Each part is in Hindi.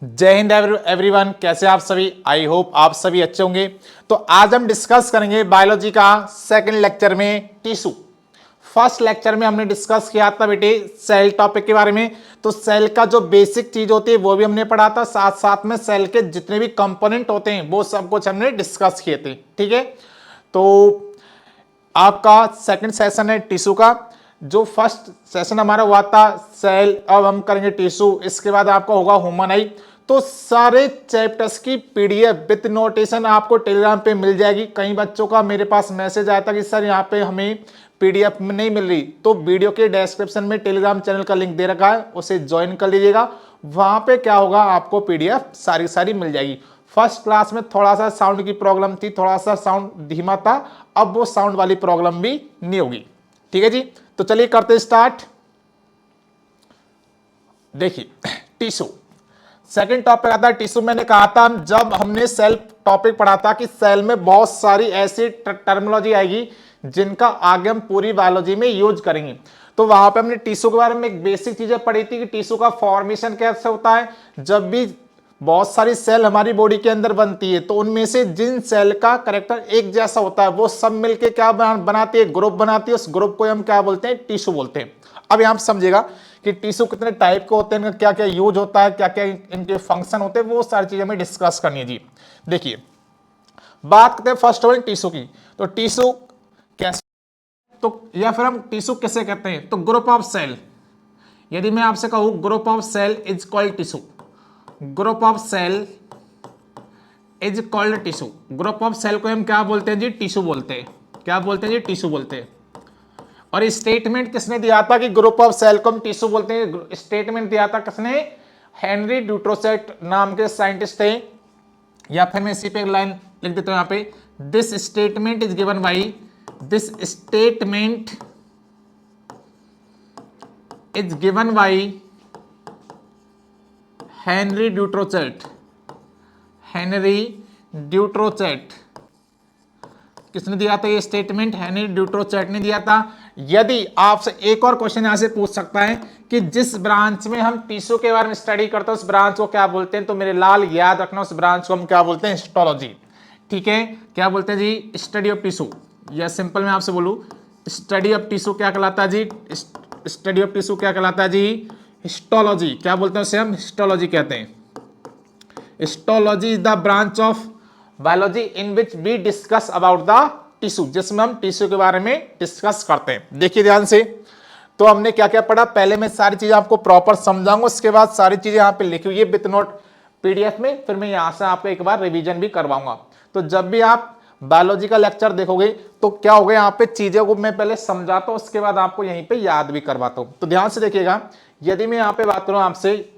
जय हिंद एवरीवन, कैसे आप सभी। आई होप आप सभी अच्छे होंगे। तो आज हम डिस्कस करेंगे बायोलॉजी का सेकंड लेक्चर में टिश्यू। फर्स्ट लेक्चर में हमने डिस्कस किया था बेटे सेल टॉपिक के बारे में। तो सेल का जो बेसिक चीज होती है वो भी हमने पढ़ा था, साथ साथ में सेल के जितने भी कंपोनेंट होते हैं वो सब कुछ हमने डिस्कस किए थे। ठीक है, तो आपका सेकंड सेशन है टिश्यू का। जो फर्स्ट सेशन हमारा हुआ था सेल, अब हम करेंगे टिश्यू। इसके बाद आपका होगा ह्यूमन आई। तो सारे चैप्टर्स की पीडीएफ विद नोटेशन आपको टेलीग्राम पे मिल जाएगी। कई बच्चों का मेरे पास मैसेज आया था कि सर यहाँ पे हमें पीडीएफ नहीं मिल रही, तो वीडियो के डिस्क्रिप्शन में टेलीग्राम चैनल का लिंक दे रखा है, उसे ज्वाइन कर लीजिएगा। वहां पे क्या होगा, आपको पीडीएफ सारी मिल जाएगी। फर्स्ट क्लास में थोड़ा सा साउंड की प्रॉब्लम थी, थोड़ा सा साउंड धीमा था, अब वो साउंड वाली प्रॉब्लम भी नहीं होगी। ठीक है जी, तो चलिए करते स्टार्ट। देखिए टिश्यू सेकंड टॉपिक आता है टिश्यू। मैंने कहा था जब हमने सेल टॉपिक पढ़ा था कि सेल में बहुत सारी ऐसी टर्मिनोलॉजी आएगी जिनका आगे हम पूरी बायोलॉजी में यूज करेंगे। तो वहां पे हमने टिश्यू के बारे में एक बेसिक चीजें पढ़ी थी कि टिश्यू का फॉर्मेशन कैसे होता है। जब भी बहुत सारी सेल हमारी बॉडी के अंदर बनती है तो उनमें से जिन सेल का कैरेक्टर एक जैसा होता है वो सब मिलके क्या बनाती है, ग्रुप बनाती है। उस ग्रुप को हम क्या बोलते हैं, टिश्यू बोलते हैं। अब यहां समझिएगा कि टिश्यू कितने टाइप के होते हैं, इनका क्या क्या यूज होता है, क्या क्या इनके फंक्शन होते हैं, वो सारी चीजें हमें डिस्कस करनी है जी। देखिए बात करते हैं फर्स्ट ऑफ ऑल टिश्यू की। तो टिश्यू कैसे, तो या फिर हम टिश्यू कैसे कहते हैं, तो ग्रुप ऑफ सेल। यदि मैं आपसे कहूं group of cell is called tissue, group of cell is called tissue. Group of cell को हम क्या बोलते हैं जी, टिश्यू बोलते हैं। क्या बोलते हैं जी, टिश्यू बोलते हैं। और स्टेटमेंट किसने दिया था कि ग्रुप ऑफ सेल को हम टिश्यू बोलते हैं? स्टेटमेंट दिया था किसने? हेनरी ड्यूट्रोसेट नाम के साइंटिस्ट थे। या फिर मैं इसी पे एक लाइन लिख देता हूं यहाँ पे, this statement is given by, this statement is given by Henry Dutrochet. Henry Dutrochet किसने दिया था ये स्टेटमेंट? हेनरी ड्यूट्रोसेट ने दिया था। यदि आपसे एक और क्वेश्चन यहां से पूछ सकता है कि जिस ब्रांच में हम टिश्यू के बारे में स्टडी करते हैं उस ब्रांच को क्या बोलते हैं, तो मेरे लाल याद रखना, उस ब्रांच को हम क्या बोलते हैं? हिस्टोलॉजी। ठीक है, क्या बोलते हैं जी? Study of tissue. या सिंपल मैं आपसे बोलूं, स्टडी ऑफ टिश्यू क्या कहलाता है जी? स्टडी ऑफ टिश्यू क्या कहलाता है जी? हिस्टोलॉजी। क्या बोलते हैं उसे? हम हिस्टोलॉजी कहते हैं। Histology is the branch of biology in which we discuss about the tissue, जिसमें हम टिश्यू के बारे में डिस्कस करते हैं। देखिए ध्यान से, तो हमने क्या क्या पढ़ा, पहले मैं सारी चीजें आपको प्रॉपर समझाऊंगा, उसके बाद सारी चीजें यहाँ पे लिखी हुई है विथ नोट पीडीएफ में, फिर मैं यहाँ से आपको एक बार रिवीजन भी करवाऊंगा। तो जब भी आप बायोलॉजी का लेक्चर देखोगे तो क्या होगा, यहाँ पे चीजें को मैं पहले समझाता हूँ, उसके बाद आपको यहीं पे याद भी करवाता हूँ। तो ध्यान से देखिएगा, यदि मैं यहाँ पे बात करूँ आपसे,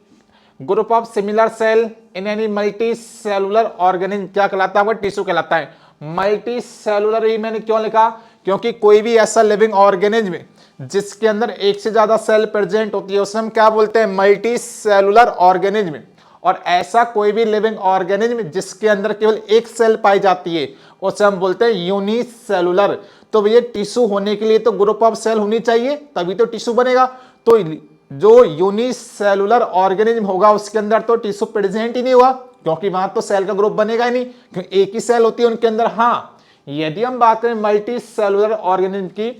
group of similar cell in any multicellular organism क्या कहलाता है? टिश्यू कहलाता है। मल्टी सेलुलर ही मैंने क्यों लिखा? क्योंकि कोई भी ऐसा लिविंग ऑर्गेनिज्म जिसके अंदर एक से ज्यादा सेल प्रेजेंट होती है उसे हम क्या बोलते हैं? Multi cellular organism. और ऐसा कोई भी लिविंग ऑर्गेनिज्म जिसके अंदर केवल एक सेल पाई जाती है उसे हम बोलते हैं यूनिसेलुलर। तो भैया टिश्यू होने के लिए तो ग्रुप ऑफ सेल होनी चाहिए, तभी तो टिश्यू बनेगा। तो जो यूनिसेलुलर ऑर्गेनिज्म होगा उसके अंदर तो टिश्यू प्रेजेंट ही नहीं हुआ, क्योंकि वहां तो सेल का ग्रुप बनेगा ही नहीं, क्योंकि एक ही सेल होती है उनके अंदर। हाँ, यदि हम बात करें मल्टी सेलुलर ऑर्गेनिज्म की,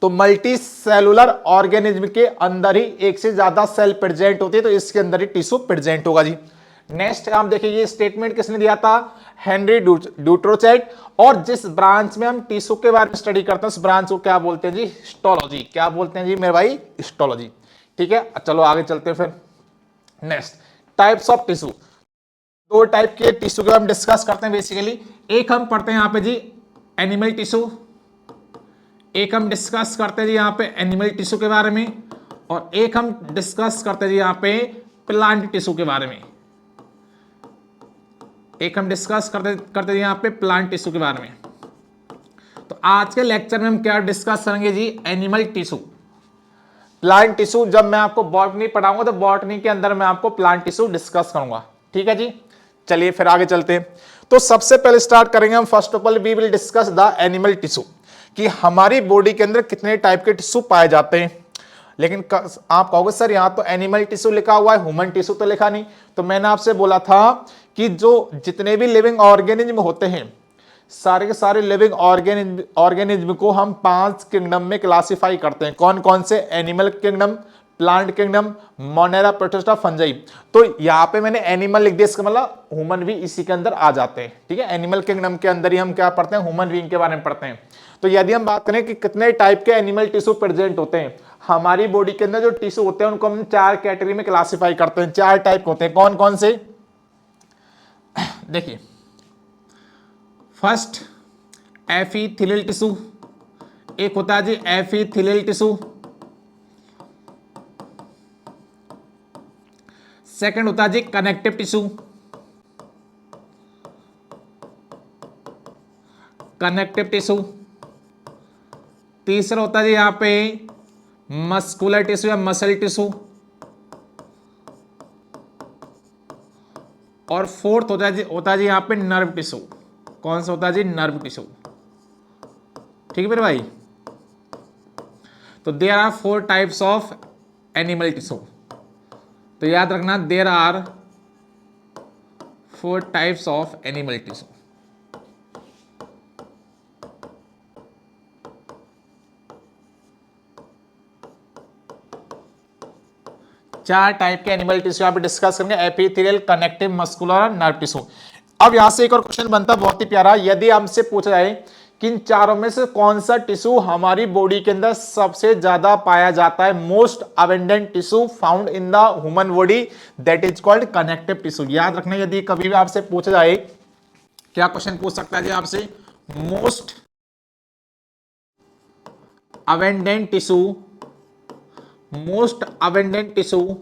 तो मल्टी सेलुलर ऑर्गेनिज्म के अंदर ही एक से ज्यादा सेल प्रेजेंट होती है, तो इसके अंदर ही टिश्यू प्रेजेंट होगा जी। नेक्स्ट आप देखिए, ये स्टेटमेंट किसने दिया था? हेनरी ड्यूट्रोसेट। और जिस ब्रांच में हम टिश्यू के बारे में स्टडी करते हैं उस ब्रांच को क्या बोलते हैं जी? हिस्टोलॉजी। क्या बोलते हैं जी मेरे भाई? हिस्टोलॉजी। ठीक है, चलो आगे चलते हैं फिर। Next types of tissue. दो टाइप के टिश्यू के बारे में डिस्कस करते हैं बेसिकली। एक हम पढ़ते हैं यहाँ पे जी एनिमल टिश्यू, एक हम डिस्कस करते हैं जी यहाँ पे एनिमल टिश्यू के बारे में, और एक हम डिस्कस करते हैं जी यहाँ पे प्लांट टिश्यू के बारे में। एक हम डिस्कस करते हैं यहाँ पे प्लांट टिश्यू के बारे में। तो आज के लेक्चर में हम क्या डिस्कस करेंगे जी? Animal tissue, plant tissue. जब मैं आपको बॉटनी पढ़ाऊंगा तो बॉटनी के अंदर मैं आपको प्लांट टिश्यू डिस्कस करूंगा। ठीक है जी, चलिए फिर आगे चलते हैं। तो सबसे पहले स्टार्ट करेंगे हम, first of all we will discuss the animal tissue, कि हमारी बॉडी के अंदर कितने टाइप के टिश्यू पाए जाते हैं। लेकिन आप कहोगे सर यहाँ तो एनिमल टिश्यू लिखा हुआ है, ह्यूमन टिश्यू तो लिखा नहीं। तो मैंने आपसे बोला था कि जो जितने भी लिविंग ऑर्गेनिज्म होते हैं, सारे के सारे लिविंग ऑर्गेनिज्म को हम 5 किंगडम में क्लासिफाई करते हैं। कौन कौन से? Animal kingdom, plant kingdom, Monera, protista, fungi. तो यहाँ पे मैंने एनिमल लिख दिया, इसका मतलब ह्यूमन भी इसी के अंदर आ जाते हैं। ठीक है, एनिमल किंगडम के अंदर ही हम क्या पढ़ते हैं? ह्यूमन बीइंग के बारे में पढ़ते हैं। तो यदि हम बात करें कि कितने टाइप के एनिमल टिश्यू प्रेजेंट होते हैं, हमारी बॉडी के अंदर जो टिश्यू होते हैं उनको हम 4 कैटेगरी में क्लासिफाई करते हैं। 4 टाइप होते हैं। कौन कौन से? देखिए, फर्स्ट एपिथेलियल टिश्यू, एक होता है जी एपिथेलियल टिश्यू। सेकंड होता है जी कनेक्टिव टिश्यू, कनेक्टिव टिश्यू। तीसरा होता है जी यहां पे मस्कुलर टिश्यू या मसल टिश्यू। और फोर्थ होता है जी यहां पे नर्व टिश्यू। कौन सा होता है जी? Nerve tissue. ठीक है मेरे भाई। तो there are 4 types of animal tissue. तो याद रखना, there are 4 types of animal tissue. चार टाइप के एनिमल टिश्यू यहाँ पे डिस्कस करेंगे, एपिथेलियल, कनेक्टिव, मस्कुलर और नर्व टिश्यू। अब यहां से एक और क्वेश्चन बनता है बहुत ही प्यारा। यदि हमसे पूछा जाए कि इन चारों में से कौन सा टिश्यू हमारी बॉडी के अंदर सबसे ज्यादा पाया जाता है, most abundant tissue found in the human body, that is called connective tissue. याद रखना, यदि कभी भी आपसे पूछा जाए, क्या क्वेश्चन पूछ सकता है जी आपसे? Most abundant tissue, most abundant tissue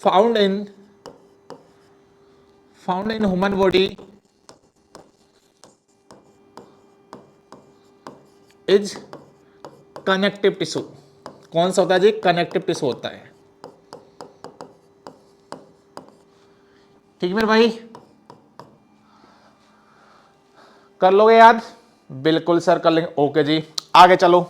found in human body is connective tissue. कौन सा होता है जी? कनेक्टिव टिश्यू होता है। ठीक है मेरे भाई, कर लोगे याद? बिल्कुल सर कर लेंगे। ओके जी, आगे चलो।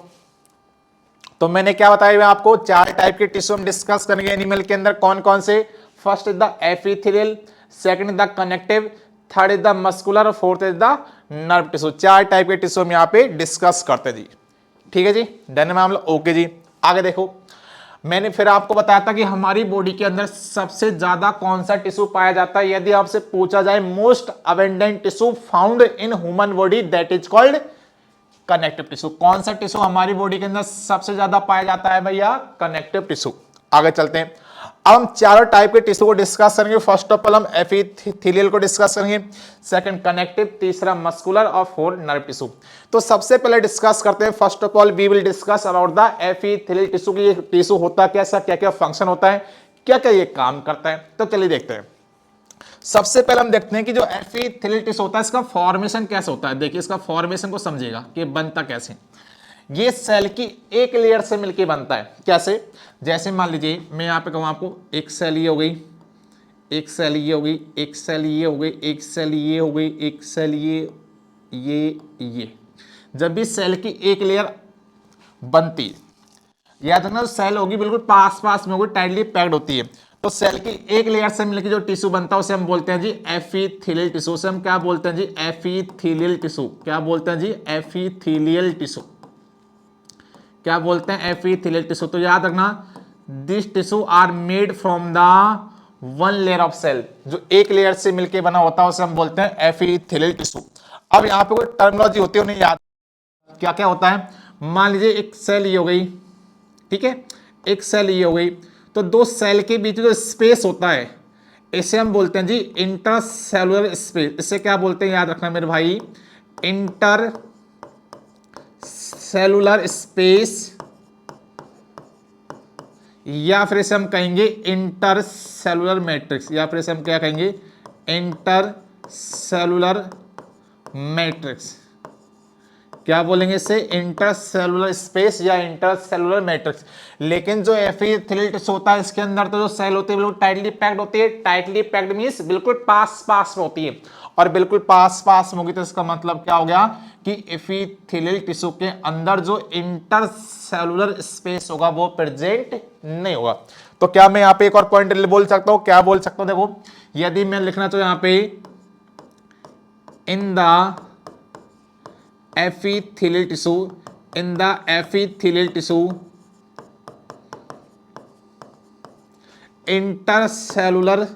तो मैंने क्या बताया मैं आपको? 4 टाइप के टिश्यू हम डिस्कस करेंगे एनिमल के अंदर। कौन कौन से? First is the epithelial, second is the connective, third is the muscular और fourth is the nerve tissue. 4 type के टिश्यू हम यहाँ पे डिस्कस करते जी। ठीक है जी, डन मामला। ओके जी, आगे देखो। मैंने फिर आपको बताया था कि हमारी बॉडी के अंदर सबसे ज्यादा कौन सा टिश्यू पाया जाता है। यदि आपसे पूछा जाए most abundant tissue found in human body, that is called connective tissue. कौन सा टिश्यू हमारी बॉडी के अंदर सबसे ज्यादा पाया जाता है भैया? Connective tissue. आगे चलते हैं। अब हम चारों टाइप के टिश्यू को डिस्कस करेंगे। फर्स्ट ऑफ ऑल हम एपिथेलियल को डिस्कस करेंगे, सेकंड कनेक्टिव, तीसरा मस्कुलर और फोर्थ नर्व टिश्यू। तो सबसे पहले डिस्कस करते हैं। First of all we will discuss about the epithelial tissue की ये टिश्यू होता क्या, इसका क्या क्या फंक्शन होता है, क्या क्या ये काम करता है। तो चलिए देखते हैं। सबसे पहले हम देखते हैं कि जो एपिथेलियल टिश्यू होता है इसका फॉर्मेशन कैसे होता है। देखिए इसका फॉर्मेशन को समझिएगा कि बनता कैसे। ये सेल की एक लेयर से मिलके बनता है। कैसे? जैसे मान लीजिए मैं यहाँ पे कहूँ आपको, एक सेल ये हो गई, एक सेल ये हो गई, एक सेल ये हो गई, एक सेल ये हो गई, एक सेल ये। जब भी सेल की एक लेयर बनती है, याद रखना सेल होगी बिल्कुल पास पास में होगी, टाइटली पैक्ड होती है। तो सेल की एक लेयर से मिलकर जो टिश्यू बनता है उसे हम बोलते हैं जी एपिथेलियल टिश्यू। उसे हम क्या बोलते हैं जी? Epithelial tissue. क्या बोलते हैं जी? Epithelial tissue. क्या बोलते हैं? Epithelial tissue. तो याद रखना, this tissue are made from the one layer of cell. जो एक लेयर से मिलकर बना होता है उसे हम बोलते हैं एपिथेलियल टिश्यू। अब यहाँ पे कोई टर्मिनोलॉजी होती है, उन्हें याद क्या क्या होता है। मान लीजिए एक सेल ये हो गई, ठीक है, एक सेल ये हो गई, तो दो सेल के बीच जो स्पेस होता है इसे हम बोलते हैं जी इंटरसेलुलर स्पेस। इसे क्या बोलते हैं? याद रखना मेरे भाई, इंटर सेलुलर स्पेस, या फिर इसे हम कहेंगे इंटर सेलुलर मैट्रिक्स, या फिर इसे हम क्या कहेंगे? Inter cellular matrix. क्या बोलेंगे इसे, इंटरसेलुलर स्पेस या इंटरसेलुलर मैट्रिक्स। लेकिन जो एपिथेलियल टिश्यू होता है इसके अंदर तो जो सेल होती है बिल्कुल टाइटली पैक्ड होती है। टाइटली पैक्ड मींस बिल्कुल पास पास में होती है, और बिल्कुल पास पास में होगी तो इसका मतलब क्या हो गया कि एपिथेलियल टिश्यू के अंदर जो इंटरसेलुलर स्पेस होगा वो प्रेजेंट नहीं होगा। तो क्या मैं यहाँ पे एक और पॉइंट बोल सकता हूँ, क्या बोल सकता हूँ, देखो यदि मैं लिखना चाहूँ यहाँ पे in the epithelial tissue, in the epithelial tissue intercellular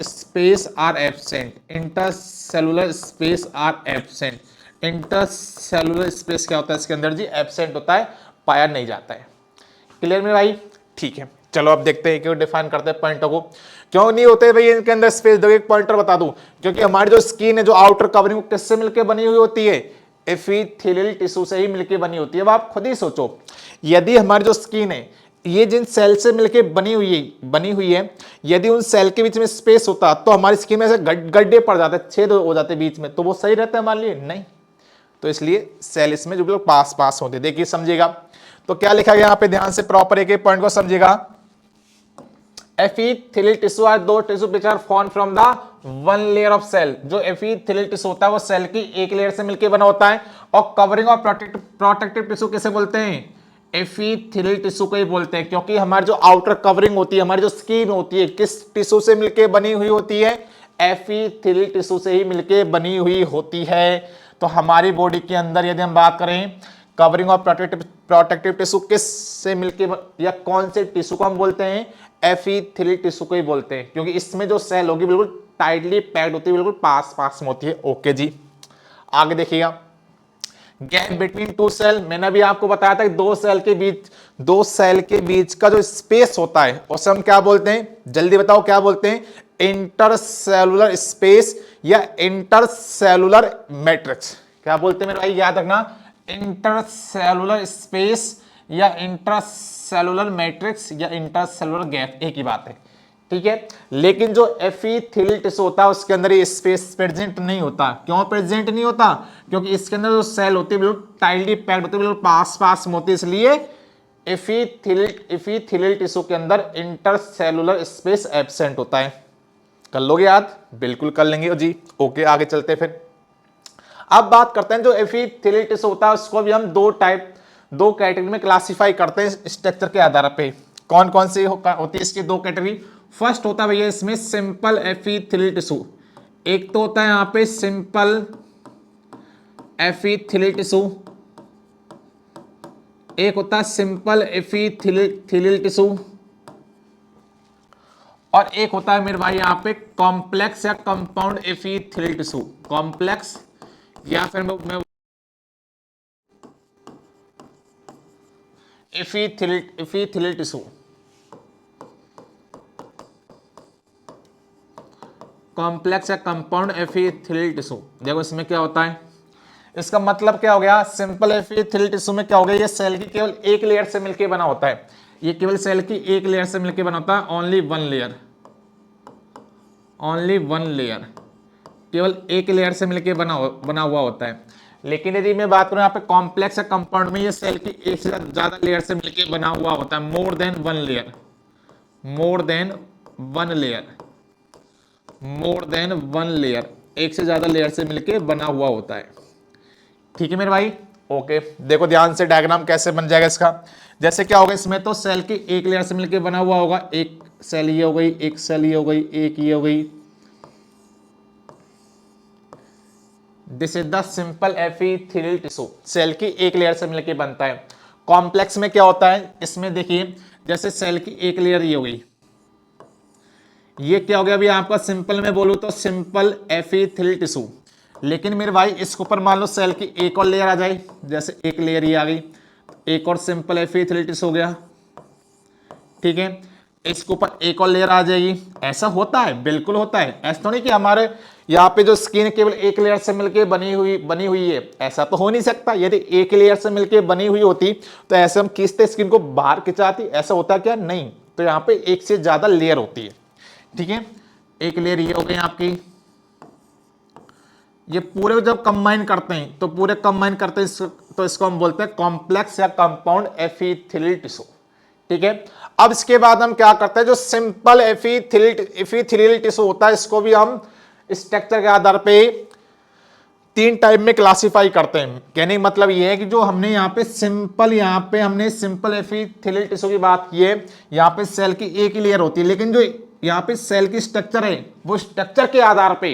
space are absent, intercellular space are absent। Intercellular space क्या होता है इसके अंदर जी, एब्सेंट होता है, पाया नहीं जाता है। क्लियर मेरे भाई, ठीक है। चलो अब देखते हैं क्यों डिफाइन करते हैं पॉइंटों को, क्यों नहीं होते भाई इनके अंदर स्पेस। देखो एक पॉइंटर बता दूं, क्योंकि हमारी जो स्किन है, जो आउटर कवरिंग किससे मिलकर बनी हुई होती है, एपिथेलियल टिश्यू से ही मिलकर बनी होती है। अब आप खुद ही सोचो, यदि हमारी जो स्किन है ये जिन सेल से मिलकर बनी हुई है, यदि उन सेल के बीच में स्पेस होता तो हमारी स्किन में ऐसे गड्ढे पड़ जाते, छेद हो जाते बीच में, तो वो सही रहता है हमारे लिए, नहीं। तो इसलिए सेल इसमें जो पास पास होते, देखिए समझिएगा। तो क्या लिखा गया यहाँ पे, ध्यान से प्रॉपर एक एक पॉइंट को समझिएगा। Epithelial tissue are the tissue which are formed from the one layer of cell. जो एपिथेलियल टिश्यू होता है वो सेल की एक लेयर से मिलकर बना होता है। और कवरिंग और प्रोटेक्टिव टिश्यू किसे बोलते हैं, एपिथेलियल टिश्यू को ही बोलते हैं, क्योंकि हमारी जो आउटर कवरिंग होती है, हमारी जो स्किन होती है, किस टिश्यू से मिलकर बनी हुई होती है, एपिथेलियल टिश्यू से ही मिलकर बनी हुई होती है। तो हमारी बॉडी के अंदर यदि हम बात करें कवरिंग और प्रोटेक्टिव टिश्यू किस से मिलकर, या कौन से टिश्यू को हम बोलते हैं, एपिथेलियल टिश्यू को ही बोलते हैं, क्योंकि इसमें जो सेल होगी बिल्कुल टाइटली पैक्ड होती है, बिल्कुल पास पास में होती है। ओके जी, आगे देखिएगा। गैप बिटवीन टू सेल, मैंने अभी आपको बताया था कि दो सेल के बीच का जो स्पेस होता है उसे हम क्या बोलते हैं, जल्दी बताओ क्या बोलते हैं, इंटरसेलुलर स्पेस या इंटरसेलुलर मैट्रिक्स। क्या बोलते हैं मेरे भाई, याद रखना, इंटरसेलुलर स्पेस या इंटरसेलुलर मैट्रिक्स या इंटरसेलुलर गैप, एक ही बात है, ठीक है। लेकिन जो एपिथेलियल टिश्यू होता है उसके अंदर ये स्पेस प्रेजेंट नहीं होता। क्यों प्रेजेंट नहीं होता, क्योंकि इसके अंदर जो सेल होती है बिल्कुल टाइटली पैक्ड होती है, बिल्कुल पास पास में होती है, इसलिए एपिथेलियल टिश्यू के अंदर इंटरसेलुलर स्पेस एब्सेंट होता है। कर लोगे याद, बिल्कुल कर लेंगे जी। ओके, आगे चलते फिर। अब बात करते हैं जो एपिथेलियल टिश्यू होता है उसको भी हम दो कैटेगरी में क्लासिफाई करते हैं स्ट्रक्चर के आधार पे। कौन कौन सी होती है इसकी दो कैटेगरी। फर्स्ट होता है भैया इसमें सिंपल एपिथेलियल टिश्यू, एक तो होता है यहाँ पे सिंपल एपिथेलियल टिश्यू, एक होता है सिंपल एपिथेलियल टिश्यू, और एक होता है मेरे भाई यहाँ पे कॉम्प्लेक्स या कंपाउंड एपिथेलियल टिश्यू। कॉम्प्लेक्स या फिर मैं एपिथेलियल टिश्यू, कॉम्प्लेक्स या कंपाउंड एपिथेलियल टिश्यू। देखो इसमें क्या होता है, इसका मतलब क्या हो गया, सिंपल एपिथेलियल टिश्यू में क्या हो गया, ये सेल की केवल एक लेयर से मिलकर बना होता है, ये केवल सेल की एक लेयर से मिलकर बना होता है, ओनली वन लेयर, केवल एक लेयर से मिलकर बना हुआ होता है। लेकिन यदि मैं बात करूं यहाँ पे कॉम्प्लेक्स या कंपाउंड में, ये सेल की एक से ज्यादा लेयर से मिलकर बना हुआ होता है, मोर देन वन लेयर, एक से ज्यादा लेयर से मिलकर बना हुआ होता है। ठीक है मेरे भाई, ओके। देखो ध्यान से डायग्राम कैसे बन जाएगा इसका। जैसे क्या होगा, इसमें तो सेल की एक लेयर से मिलकर बना हुआ होगा, एक सेल ये हो गई, एक सेल ये हो गई, एक ये हो गई। This is the simple epithelial tissue, cell की एक लेयर से मिलकर बनता है। कॉम्प्लेक्स में क्या होता है, इसमें देखिए जैसे सेल की एक लेयर ये हो गई, ये क्या हो गया अभी आपका, सिंपल में बोलूं तो सिंपल एपिथेलियल टिश्यू। लेकिन मेरे भाई इसके ऊपर मान लो सेल की एक और लेयर आ जाए, जैसे एक लेयर ये आ गई, एक और सिंपल एपिथेलियल टिश्यू हो गया, ठीक है। इसके ऊपर एक और लेयर आ जाएगी, ऐसा होता है, बिल्कुल होता है। ऐसा तो नहीं कि हमारे यहाँ पे जो स्किन केवल एक लेयर से मिलकर बनी हुई है, ऐसा तो हो नहीं सकता। यदि एक लेयर से मिलकर बनी हुई होती तो ऐसे हम खींचते स्किन को बाहर खिंचाती, ऐसा होता क्या, नहीं। तो यहाँ पे एक से ज्यादा लेयर होती है, ठीक है। एक लेयर ये हो गई आपकी। ये पूरे जब कंबाइन करते हैं तो पूरे कंबाइन करते हैं तो इसको हम बोलते हैं कॉम्प्लेक्स या कंपाउंड एपिथेलियल टिश्यू। ठीक है, अब इसके बाद हम क्या करते हैं, जो सिंपल एपिथेलियल टिश्यू होता है इसको भी हम स्ट्रक्चर के आधार पे 3 टाइप में क्लासिफाई करते हैं। कहने का मतलब ये है कि जो हमने यहाँ पे हमने सिंपल एपिथेलियल टिश्यू की बात की है, यहाँ पे सेल की एक ही लेयर होती है, लेकिन जो यहाँ पे सेल की स्ट्रक्चर है वो स्ट्रक्चर के आधार पे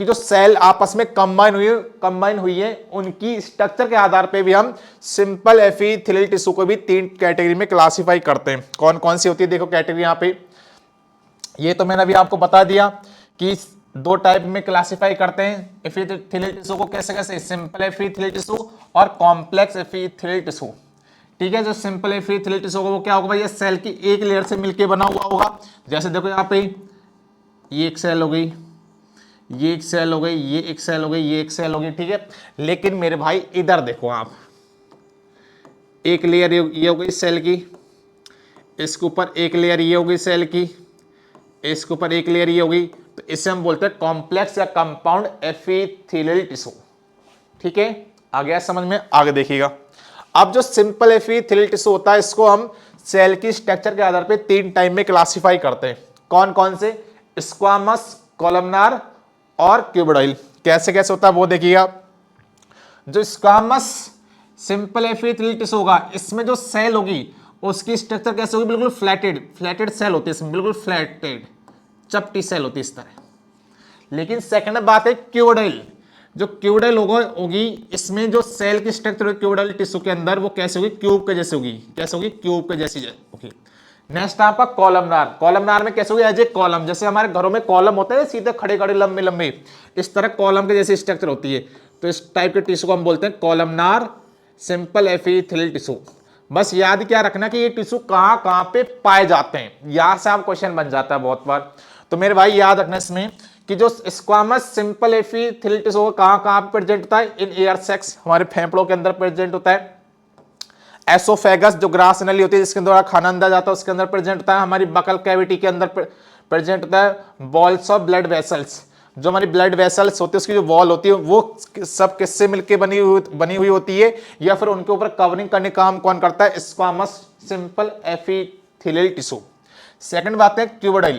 कि जो सेल आपस में कंबाइन हुई है उनकी स्ट्रक्चर के आधार पे भी हम सिंपल एपिथेलियल टिश्यू को भी 3 कैटेगरी में क्लासिफाई करते हैं। कौन कौन सी होती है देखो कैटेगरी यहाँ पे, ये तो मैंने अभी आपको बता दिया कि 2 टाइप में क्लासिफाई करते हैं एपिथेलियल टिश्यू को, कैसे कैसे, सिंपल एपिथेलियल टिश्यू और कॉम्प्लेक्स एपिथेलियल टिश्यू। ठीक है, जो सिंपल एपिथेलियल टिश्यू होगा वो क्या होगा भाई, ये सेल की एक लेयर से मिलकर बना हुआ होगा। जैसे देखो यहाँ पे ये एक सेल हो गई, ये एक सेल हो गई, ये एक सेल हो गई, ये एक सेल हो गई। ठीक है, लेकिन मेरे भाई इधर देखो आप, एक लेयर ये हो गई सेल की, इसके ऊपर एक लेयर ये हो गई सेल की, इसके ऊपर एक लेयर ये हो गई, तो इसे हम बोलते हैं कॉम्प्लेक्स या कंपाउंड एपिथेलियल टिश्यू। ठीक है, आ गया समझ में, आगे देखिएगा। अब जो सिंपल एपिथेलियल टिश्यू होता है इसको हम सेल की स्ट्रक्चर के आधार पे 3 टाइप में क्लासिफाई करते हैं। कौन कौन से, स्क्वामस, कॉलमनार और क्यूबोइडल। कैसे कैसे होता है वो देखिएगा। जो स्क्वामस सिंपल एपिथेलियल टिश्यू होगा इसमें जो सेल होगी उसकी स्ट्रक्चर कैसे होगी, बिल्कुल फ्लैटेड सेल होती है इसमें, बिल्कुल फ्लैटेड चपटी सेल होती है इस तरह। लेकिन सेकंड बात है क्यूबोइडल, जो क्यूबोइडल होगी इसमें जो सेल की स्ट्रक्चर क्यूबोइडल टिश्यू के अंदर वो कैसे होगी, क्यूब के जैसे होगी। कैसे होगी, क्यूब के जैसी होगी। नेक्स्ट आपका कॉलमनार। कॉलमनार में कैसे होगी, एज ए कॉलम, जैसे हमारे घरों में कॉलम होते हैं सीधे खड़े खड़े लंबे लंबे, इस तरह कॉलम के जैसी स्ट्रक्चर होती है। तो इस टाइप के टिश्यू को हम बोलते हैं कॉलमनार सिंपल एपिथेलियल टिश्यू। बस याद क्या रखना कि ये टिश्यू कहाँ कहाँ पे पाए जाते हैं, यहां से आप क्वेश्चन बन जाता है बहुत बार। तो मेरे भाई याद रखना इसमें कि जो स्क्वामस सिंपल एपिथेलियल टिश्यू कहाँ कहाँ पे प्रेजेंट होता है, इन एयर सेक्स, हमारे फेफड़ों के अंदर प्रेजेंट होता है। एसोफेगस जो ग्रास नली होती है जिसके द्वारा खाना अंदर जाता है उसके अंदर प्रेजेंट होता है। हमारी बकल कैविटी के अंदर प्रेजेंट होता है। बॉल्स ऑफ ब्लड वेसल्स, जो हमारी ब्लड वेसल्स होती है उसकी जो वॉल होती है वो सब किससे मिलकर बनी हुई होती है, या फिर उनके ऊपर कवरिंग करने का काम कौन करता है, squamous simple epithelial tissue. Second बात है क्यूबोइडल।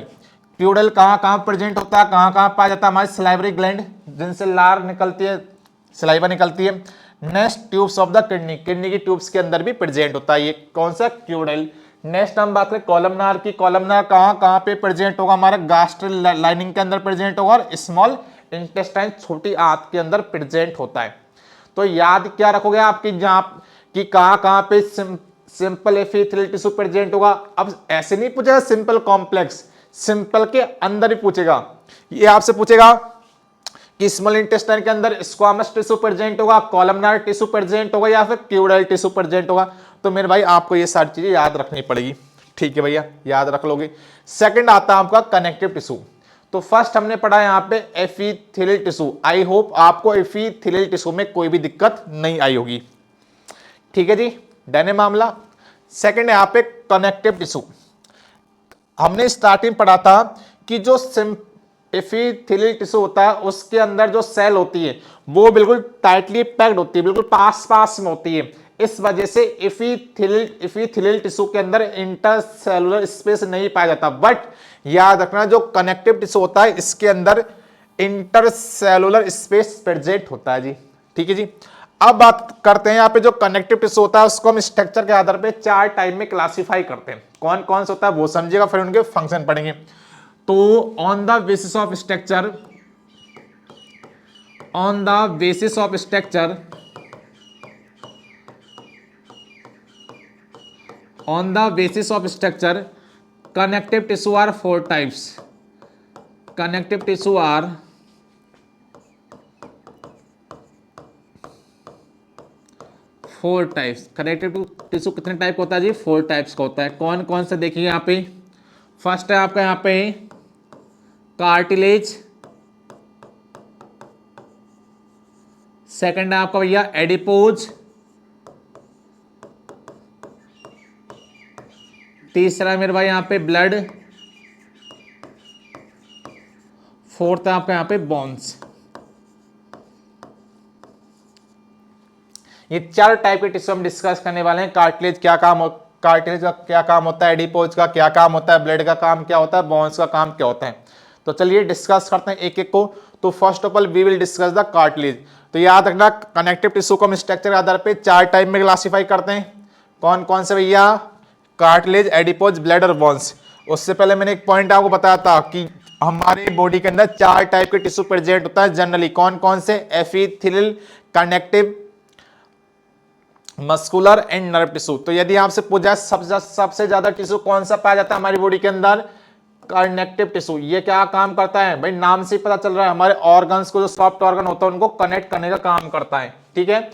क्यूबोइडल कहाँ कहाँ प्रेजेंट होता है, कहाँ कहाँ पाया जाता है, हमारी सलाइवरी ग्लैंड जिनसे लार निकलती है, सलाइवा निकलती है। Next tubes of the kidney, kidney की ट्यूब्स के अंदर भी प्रेजेंट होता है ये कौन सा, क्यूबोइडल। नेक्स्ट हम बात करें कॉलमनार की। कॉलमनार कहाँ कहाँ पे प्रेजेंट होगा, हमारा गैस्ट्रल लाइनिंग के अंदर प्रेजेंट होगा और स्मॉल इंटेस्टाइन छोटी आंत के अंदर प्रेजेंट होता है। तो याद क्या रखोगे आपकी जहां कि कहाँ पे सिंपल एपिथेलियल टिश्यू प्रेजेंट होगा। अब ऐसे नहीं पूछेगा सिंपल कॉम्प्लेक्स, सिंपल के अंदर ही पूछेगा। ये आपसे पूछेगा कि स्मॉल इंटेस्टाइन के अंदर स्क्वामस टिश्यू प्रेजेंट होगा, कॉलमनार टिश्यू प्रेजेंट होगा या फिर क्यूबोइडल टिश्यू प्रेजेंट होगा। तो मेरे भाई आपको ये सारी चीजें याद रखनी पड़ेगी। ठीक है भैया, याद रख लोगे। सेकंड आता है आपका कनेक्टिव टिश्यू। तो फर्स्ट हमने पढ़ा यहाँ पे एपिथेलियल टिश्यू। आई होप आपको एपिथेलियल टिश्यू में कोई भी दिक्कत नहीं आई होगी। ठीक है जी, डन है मामला। सेकंड यहाँ पे कनेक्टिव टिश्यू। हमने स्टार्टिंग पढ़ा था कि जो एपिथेलियल टिश्यू होता है उसके अंदर जो सेल होती है वो बिल्कुल टाइटली पैक्ड होती है, बिल्कुल पास पास में होती है। इस वजह से एपिथेलियल टिश्यू के अंदर इंटरसेलुलर स्पेस नहीं पाया जाता। बट याद रखना जो कनेक्टिव टिश्यू होता है इसके अंदर इंटरसेलुलर स्पेस प्रेजेंट होता है जी। ठीक है जी। अब बात करते हैं यहाँ पे जो कनेक्टिव टिश्यू होता है उसको हम स्ट्रक्चर के आधार पे 4 टाइप में क्लासिफाई करते हैं। कौन कौन सा होता है वो समझिएगा, फिर उनके फंक्शन पढ़ेंगे। तो on the basis of structure, on the basis of structure, on the basis of structure connective tissue are 4 types. Connective tissue are 4 types. Connective tissue कितने टाइप का होता है जी, 4 टाइप्स का होता है। कौन कौन से देखिए यहाँ पे। फर्स्ट है आपका यहाँ पे कार्टिलेज, सेकंड है आपका भैया एडिपोज, तीसरा मेरे भाई यहाँ पे ब्लड, फोर्थ है आपका यहाँ पे बोन्स। ये 4 टाइप के टिश्यू हम डिस्कस करने वाले हैं। कार्टिलेज कार्टिलेज का क्या काम होता है, एडिपोज का क्या काम होता है, ब्लड का काम क्या होता है, बोन्स का काम क्या होता है। तो चलिए डिस्कस करते हैं एक एक को। तो first of all we will discuss the cartilage. तो याद रखना कनेक्टिव टिश्यू को हम स्ट्रक्चर के आधार पे 4 टाइप में क्लासीफाई करते हैं। कौन कौन से भैया? कार्टिलेज, एडिपोज, ब्लड और बोन्स। उससे पहले मैंने एक पॉइंट आपको बताया था कि हमारे बॉडी के अंदर 4 टाइप के टिश्यू प्रेजेंट होता है जनरली। कौन कौन से? Epithelial, connective, muscular and nerve tissue. तो यदि आपसे पूछा सबसे ज्यादा टिश्यू कौन सा पाया जाता है हमारी बॉडी के अंदर? Connective tissue. ये क्या काम करता है भाई? नाम से ही पता चल रहा है, हमारे ऑर्गन्स को, जो सॉफ्ट ऑर्गन होता है उनको कनेक्ट करने का काम करता है। ठीक है,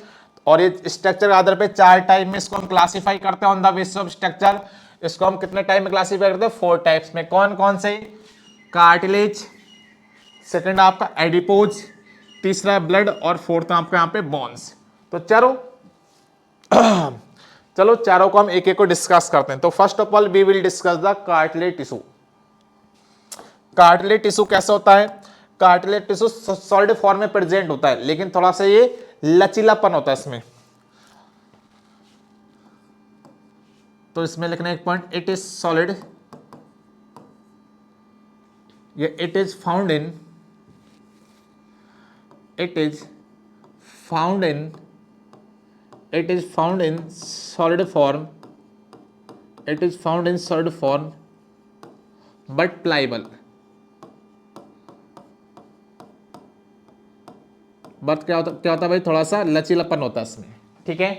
और ये स्ट्रक्चर के आधार पे 4 टाइप में इसको हम क्लासीफाई करते हैं on the basis of structure. इसको हम कितने टाइप में क्लासीफाई करते हैं? 4 टाइप्स में। कौन कौन से? कार्टिलेज, सेकंड आपका एडिपोज, तीसरा ब्लड और फोर्थ आपका यहाँ पे बोन्स। तो चलो चारों को हम एक एक को डिस्कस करते हैं। तो first of all we will discuss the cartilage tissue. Cartilage tissue कैसा होता है? कार्टिलेज टिश्यू सॉलिड फॉर्म में प्रेजेंट होता है, लेकिन थोड़ा सा ये लचीलापन होता है इसमें। तो इसमें लिखना एक पॉइंट, इट इज सॉलिड, ये it is found in solid form, but pliable, but क्या होता है भाई? थोड़ा सा लचीलापन होता है इसमें। ठीक है,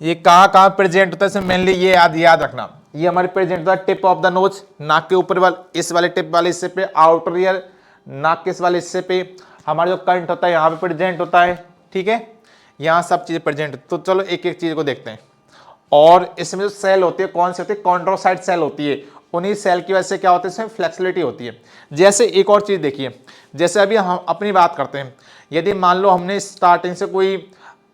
ये कहाँ प्रेजेंट होता है इसमें? मेनली ये याद रखना, ये हमारे प्रेजेंट होता है टिप ऑफ द नोज, नाक के ऊपर वाले इस वाले टिप वाले हिस्से पे, आउटर ईयर नाक के इस वाले हिस्से पे, हमारा जो कंठ होता है यहाँ पे प्रेजेंट होता है। ठीक है, यहाँ सब चीजें प्रेजेंट। तो चलो एक एक चीज को देखते हैं। और इसमें जो सेल होती है कौन सी होती है? कॉन्ड्रोसाइट सेल होती है। उन्हीं सेल की वजह से क्या होता है? इसमें फ्लेक्सिबिलिटी होती है। जैसे एक और चीज देखिए, जैसे अभी हम अपनी बात करते हैं, यदि मान लो हमने स्टार्टिंग से कोई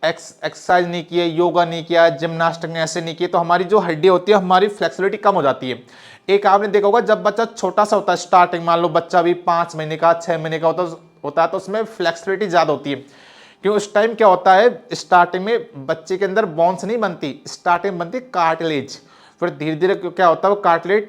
एक्सरसाइज नहीं किया, योगा नहीं किया, जिम्नास्टिक ऐसे नहीं किए, तो हमारी जो हड्डी होती है हमारी फ्लेक्सिबिलिटी कम हो जाती है। एक आपने देखा होगा जब बच्चा छोटा सा होता है, स्टार्टिंग मान लो बच्चा भी 5 महीने का 6 महीने का होता है, तो उसमें फ्लेक्सिबिलिटी ज्यादा होती है। क्यों? उस टाइम क्या होता है, स्टार्टिंग में बच्चे के अंदर बोन्स नहीं बनती, स्टार्टिंग बनती कार्टिलेज, फिर धीरे धीरे क्या होता है वो कार्टिलेज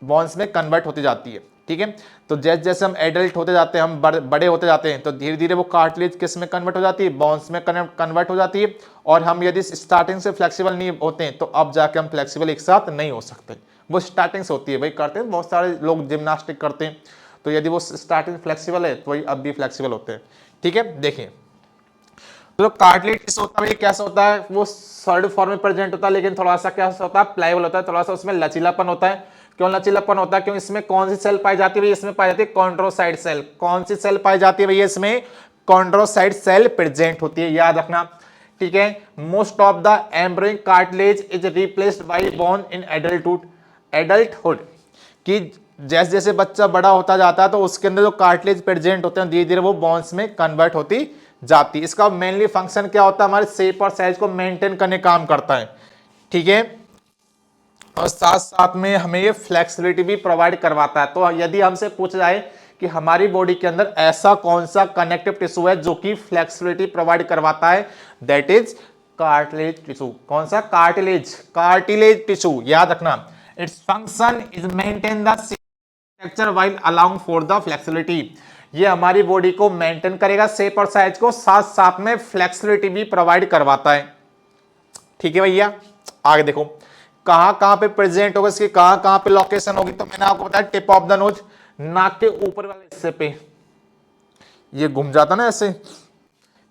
बोन्स में कन्वर्ट होती जाती है। ठीक है, तो जैसे जैसे हम एडल्ट होते जाते हैं, हम बड़े होते जाते हैं, तो धीरे धीरे वो कार्टिलेज किस में कन्वर्ट हो जाती है? बोन्स में कन्वर्ट हो जाती है। और हम यदि स्टार्टिंग से फ्लेक्सिबल नहीं होते हैं, तो अब जाके हम फ्लेक्सिबल एक साथ नहीं हो सकते। वो स्टार्टिंग से होती है भाई, करते हैं बहुत सारे लोग जिम्नास्टिक करते हैं, तो यदि वो स्टार्टिंग फ्लेक्सिबल है तो वही अब भी फ्लेक्सिबल होते हैं। ठीक है, देखिए तो कार्टिलेज टिश्यू होता है कैसा होता है? वो सॉलिड फॉर्म में प्रेजेंट होता है, लेकिन थोड़ा सा क्या होता है? प्लायबल होता है, थोड़ा सा उसमें लचीलापन होता है। क्यों लचीलापन होता है? क्यों? इसमें कौन सी सेल पाई जाती है भैया? इसमें पाई जाती है कॉन्ड्रोसाइट सेल। कौन सी सेल पाई जाती है भैया? इसमें कॉन्ड्रोसाइट सेल प्रेजेंट होती है, याद रखना। ठीक है, most of the embryonic cartilage is replaced by bone in adulthood. कि जैसे जैसे बच्चा बड़ा होता जाता है तो उसके अंदर जो कार्टिलेज प्रेजेंट होते हैं धीरे धीरे वो बोन्स में कन्वर्ट होती जाती। इसका मेनली फंक्शन क्या होता है? हमारे शेप और साइज को मेंटेन करने का काम करता है। ठीक है, और साथ साथ में हमें ये फ्लेक्सिबिलिटी भी प्रोवाइड करवाता है। तो यदि हमसे पूछा जाए कि हमारी बॉडी के अंदर ऐसा कौन सा कनेक्टिव टिश्यू है जो कि फ्लेक्सिबिलिटी प्रोवाइड करवाता है, दैट इज कार्टिलेज टिश्यू। कौन सा? कार्टिलेज टिश्यू, याद रखना। Its function is maintain the structure while allowing for the flexibility. ये हमारी बॉडी को मेंटेन करेगा, शेप और साइज को, साथ साथ में फ्लेक्सिबिलिटी भी प्रोवाइड करवाता है। ठीक है भैया, आगे देखो कहां पे प्रेजेंट होगा, इसकी कहां पे लोकेशन होगी। तो मैंने आपको बताया टिप ऑफ द नोज, नाक के ऊपर वाले हिस्से पे ये घूम जाता ना ऐसे,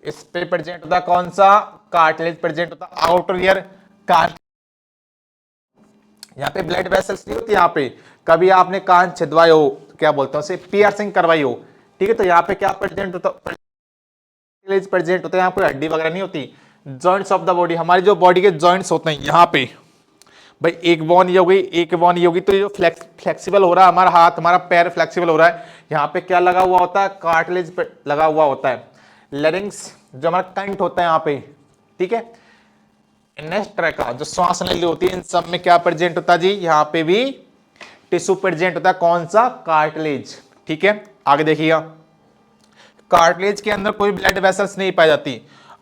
इस पे प्रेजेंट होता कौन सा? कार्टिलेज प्रेजेंट होता। आउटर ईयर कान, यहाँ पे ब्लड वेसल्स नहीं होती, यहाँ पे कभी आपने कान छिदवाए हो, क्या बोलते हैं उसे, पियर्सिंग करवाई हो। ठीक है, तो यहाँ पे क्या प्रेजेंट होता? प्रेजेंट होता है, यहाँ कोई हड्डी वगैरह नहीं होती। जॉइंट्स ऑफ द बॉडी, हमारी जो बॉडी के जॉइंट्स होते हैं यहाँ पे भाई, एक बोन ये हो गई, एक बोन ये होगी, तो ये जो फ्लेक्सिबल हो रहा है हमारा हाथ, हमारा पैर फ्लेक्सिबल हो रहा है, यहाँ पे क्या लगा हुआ होता है? कार्टिलेज लगा हुआ होता है। लेरिंग्स जो हमारा कंठ होता है यहाँ पे, ठीक है, नेक्स्ट ट्रैक का जो श्वास नली होती है, इन सब में क्या प्रेजेंट होता है जी? यहाँ पे भी टिश्यू प्रेजेंट होता है, कौन सा? कार्टिलेज। ठीक है, आगे देखिएगा, कार्टिलेज के अंदर कोई ब्लड वेसल्स नहीं पाई जाती।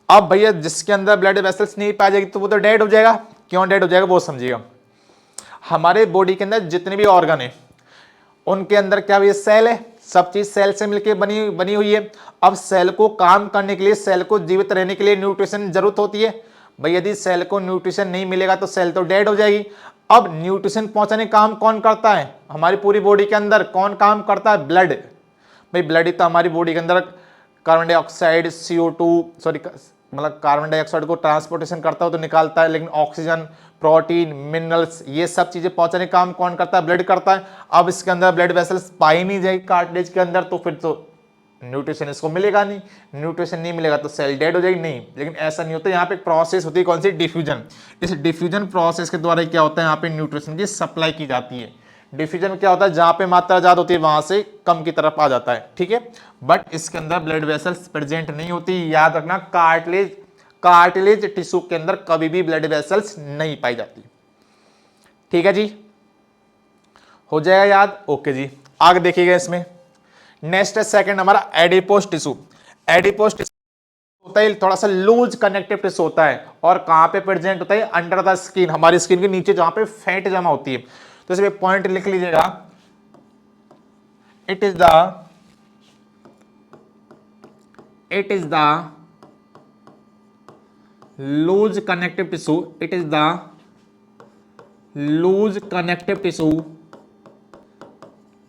अब भैया जिसके अंदर ब्लड वेसल्स नहीं पाई जाएगी तो वो तो डेड हो जाएगा। क्यों डेड हो जाएगा वो समझिएगा। हमारे बॉडी के अंदर जितने भी ऑर्गन है उनके अंदर क्या ये सेल है, सब चीज सेल से मिलकर बनी हुई है। अब सेल को काम करने के लिए, सेल को जीवित रहने के लिए न्यूट्रिशन जरूरत होती है। भाई यदि सेल को न्यूट्रिशन नहीं मिलेगा तो सेल तो डेड हो जाएगी। अब न्यूट्रिशन पहुंचाने का काम कौन करता है? हमारी पूरी बॉडी के अंदर कौन काम करता है? ब्लड। भाई ब्लड ही तो हमारी बॉडी के अंदर कार्बन डाइऑक्साइड, CO2 सॉरी मतलब कार्बन डाइऑक्साइड को ट्रांसपोर्टेशन करता है तो निकालता है, लेकिन ऑक्सीजन, प्रोटीन, मिनरल्स ये सब चीजें पहुंचाने का काम कौन करता है? ब्लड करता है। अब इसके अंदर ब्लड वेसल्स पाई नहीं जाएगी कार्टिलेज के अंदर तो फिर तो न्यूट्रिशन इसको मिलेगा नहीं, न्यूट्रिशन नहीं मिलेगा तो सेल डेड हो जाएगी। नहीं, लेकिन ऐसा नहीं होता। यहाँ पे एक प्रोसेस होती है, कौन सी? डिफ्यूजन। इस डिफ्यूजन प्रोसेस के द्वारा क्या होता है? यहाँ पे न्यूट्रिशन की सप्लाई की जाती है। डिफ्यूजन क्या होता है? जहां पे मात्रा ज्यादा होती है वहां से कम की तरफ आ जाता है। ठीक है, बट इसके अंदर ब्लड वेसल्स प्रेजेंट नहीं होती। याद रखना, कार्टिलेज टिश्यू के अंदर कभी भी ब्लड वेसल्स नहीं पाई जाती। ठीक है जी, हो जाएगा याद? ओके जी, आगे देखिएगा इसमें। नेक्स्ट है सेकंड हमारा एडिपोस टिश्यू। एडिपोस टिश्यू होता है थोड़ा सा लूज कनेक्टिव टिश्यू होता है, और कहां पे प्रेजेंट होता है? अंडर द स्किन, हमारी स्किन के नीचे जहां पे फैट जमा होती है। तो इसमें पॉइंट लिख लीजिएगा, it is the loose connective tissue, it is the loose connective tissue,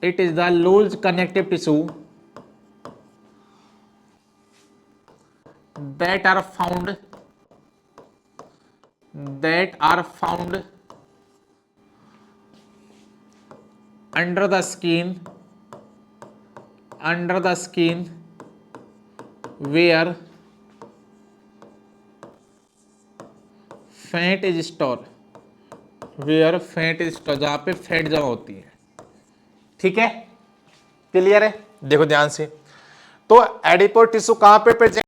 it is the loose connective tissue that are found under the skin where fat is stored, जहां पे फैट जमा होती है। ठीक है, क्लियर है? देखो ध्यान से, तो एडिपोस टिश्यू कहां पे प्रेजेंट?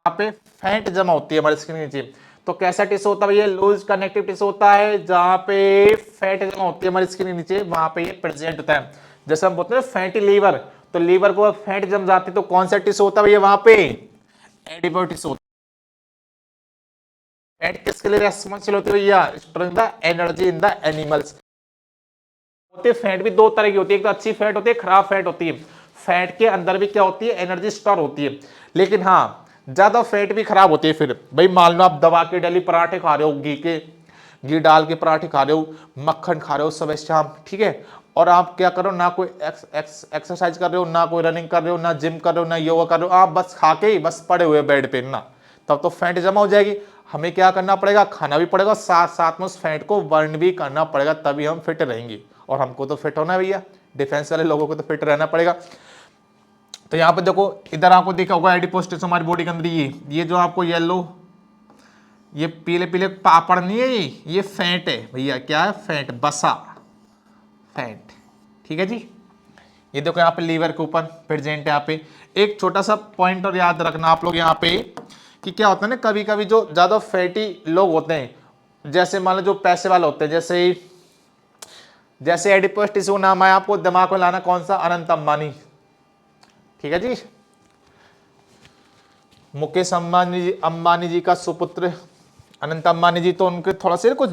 जहां पे फैट जमा होती है हमारे स्किन के नीचे। तो कैसा टिश्यू होता है भैया? लूज कनेक्टिव टिश्यू होता है, जहां पे फैट जमा होती है हमारी स्किन के नीचे, वहां पे ये प्रेजेंट होता है। जैसे हम बोलते हैं फैटी लीवर, तो लीवर को फैट जम जाती है तो कौन सा टिश्यू होता है भैया वहां पे? एडिपोस टिश्यू होता है। फैट किसके लिए रेस्पॉन्सिबल होती है भैया? Storing the energy in the animals. Fat भी दो तरह की होती है, एक तो अच्छी फैट होती है, खराब फैट होती है। फैट के अंदर भी क्या होती है? एनर्जी स्टोर होती है। लेकिन हाँ, ज्यादा फैट भी खराब होती है। फिर भाई मान लो आप दबा के डेली पराठे खा रहे हो, घी डाल के पराठे खा रहे हो, मक्खन खा रहे हो सुबह शाम, ठीक है, और आप क्या करो, ना कोई एक्सरसाइज कर रहे हो, ना कोई रनिंग कर रहे हो, ना जिम कर रहे हो, ना योगा कर रहे हो, आप बस खा के ही बस पड़े हुए बेड पे ना, तब तो फैट जमा हो जाएगी। हमें क्या करना पड़ेगा? खाना भी पड़ेगा, साथ साथ में उस फैट को बर्न भी करना पड़ेगा, तभी हम फिट रहेंगे। और हमको तो फिट होना है भैया, डिफेंस वाले लोगों को तो फिट रहना पड़ेगा। तो यहाँ पे देखो, इधर आपको देखा होगा एडिपोस टिश्यू हमारी बॉडी के अंदर, ये जो आपको येलो, ये पीले पीले पापड़ नहीं है, ये फैट है भैया। क्या है? फैट, बसा फैट। ठीक है जी, ये देखो यहाँ पे लीवर के ऊपर प्रेजेंट है। यहाँ पे एक छोटा सा पॉइंट और याद रखना आप लोग यहाँ पे, कि क्या होता है ना, कभी कभी जो ज्यादा फैटी लोग होते हैं, जैसे मान लो जो पैसे वाले होते हैं, जैसे एडिपोस टिश्यू नाम है, आपको दिमाग में लाना कौन सा? अनंत अंबानी। ठीक है जी, मुकेश अंबानी जी का सुपुत्र अनंत अंबानी जी, तो उनके थोड़ा से कुछ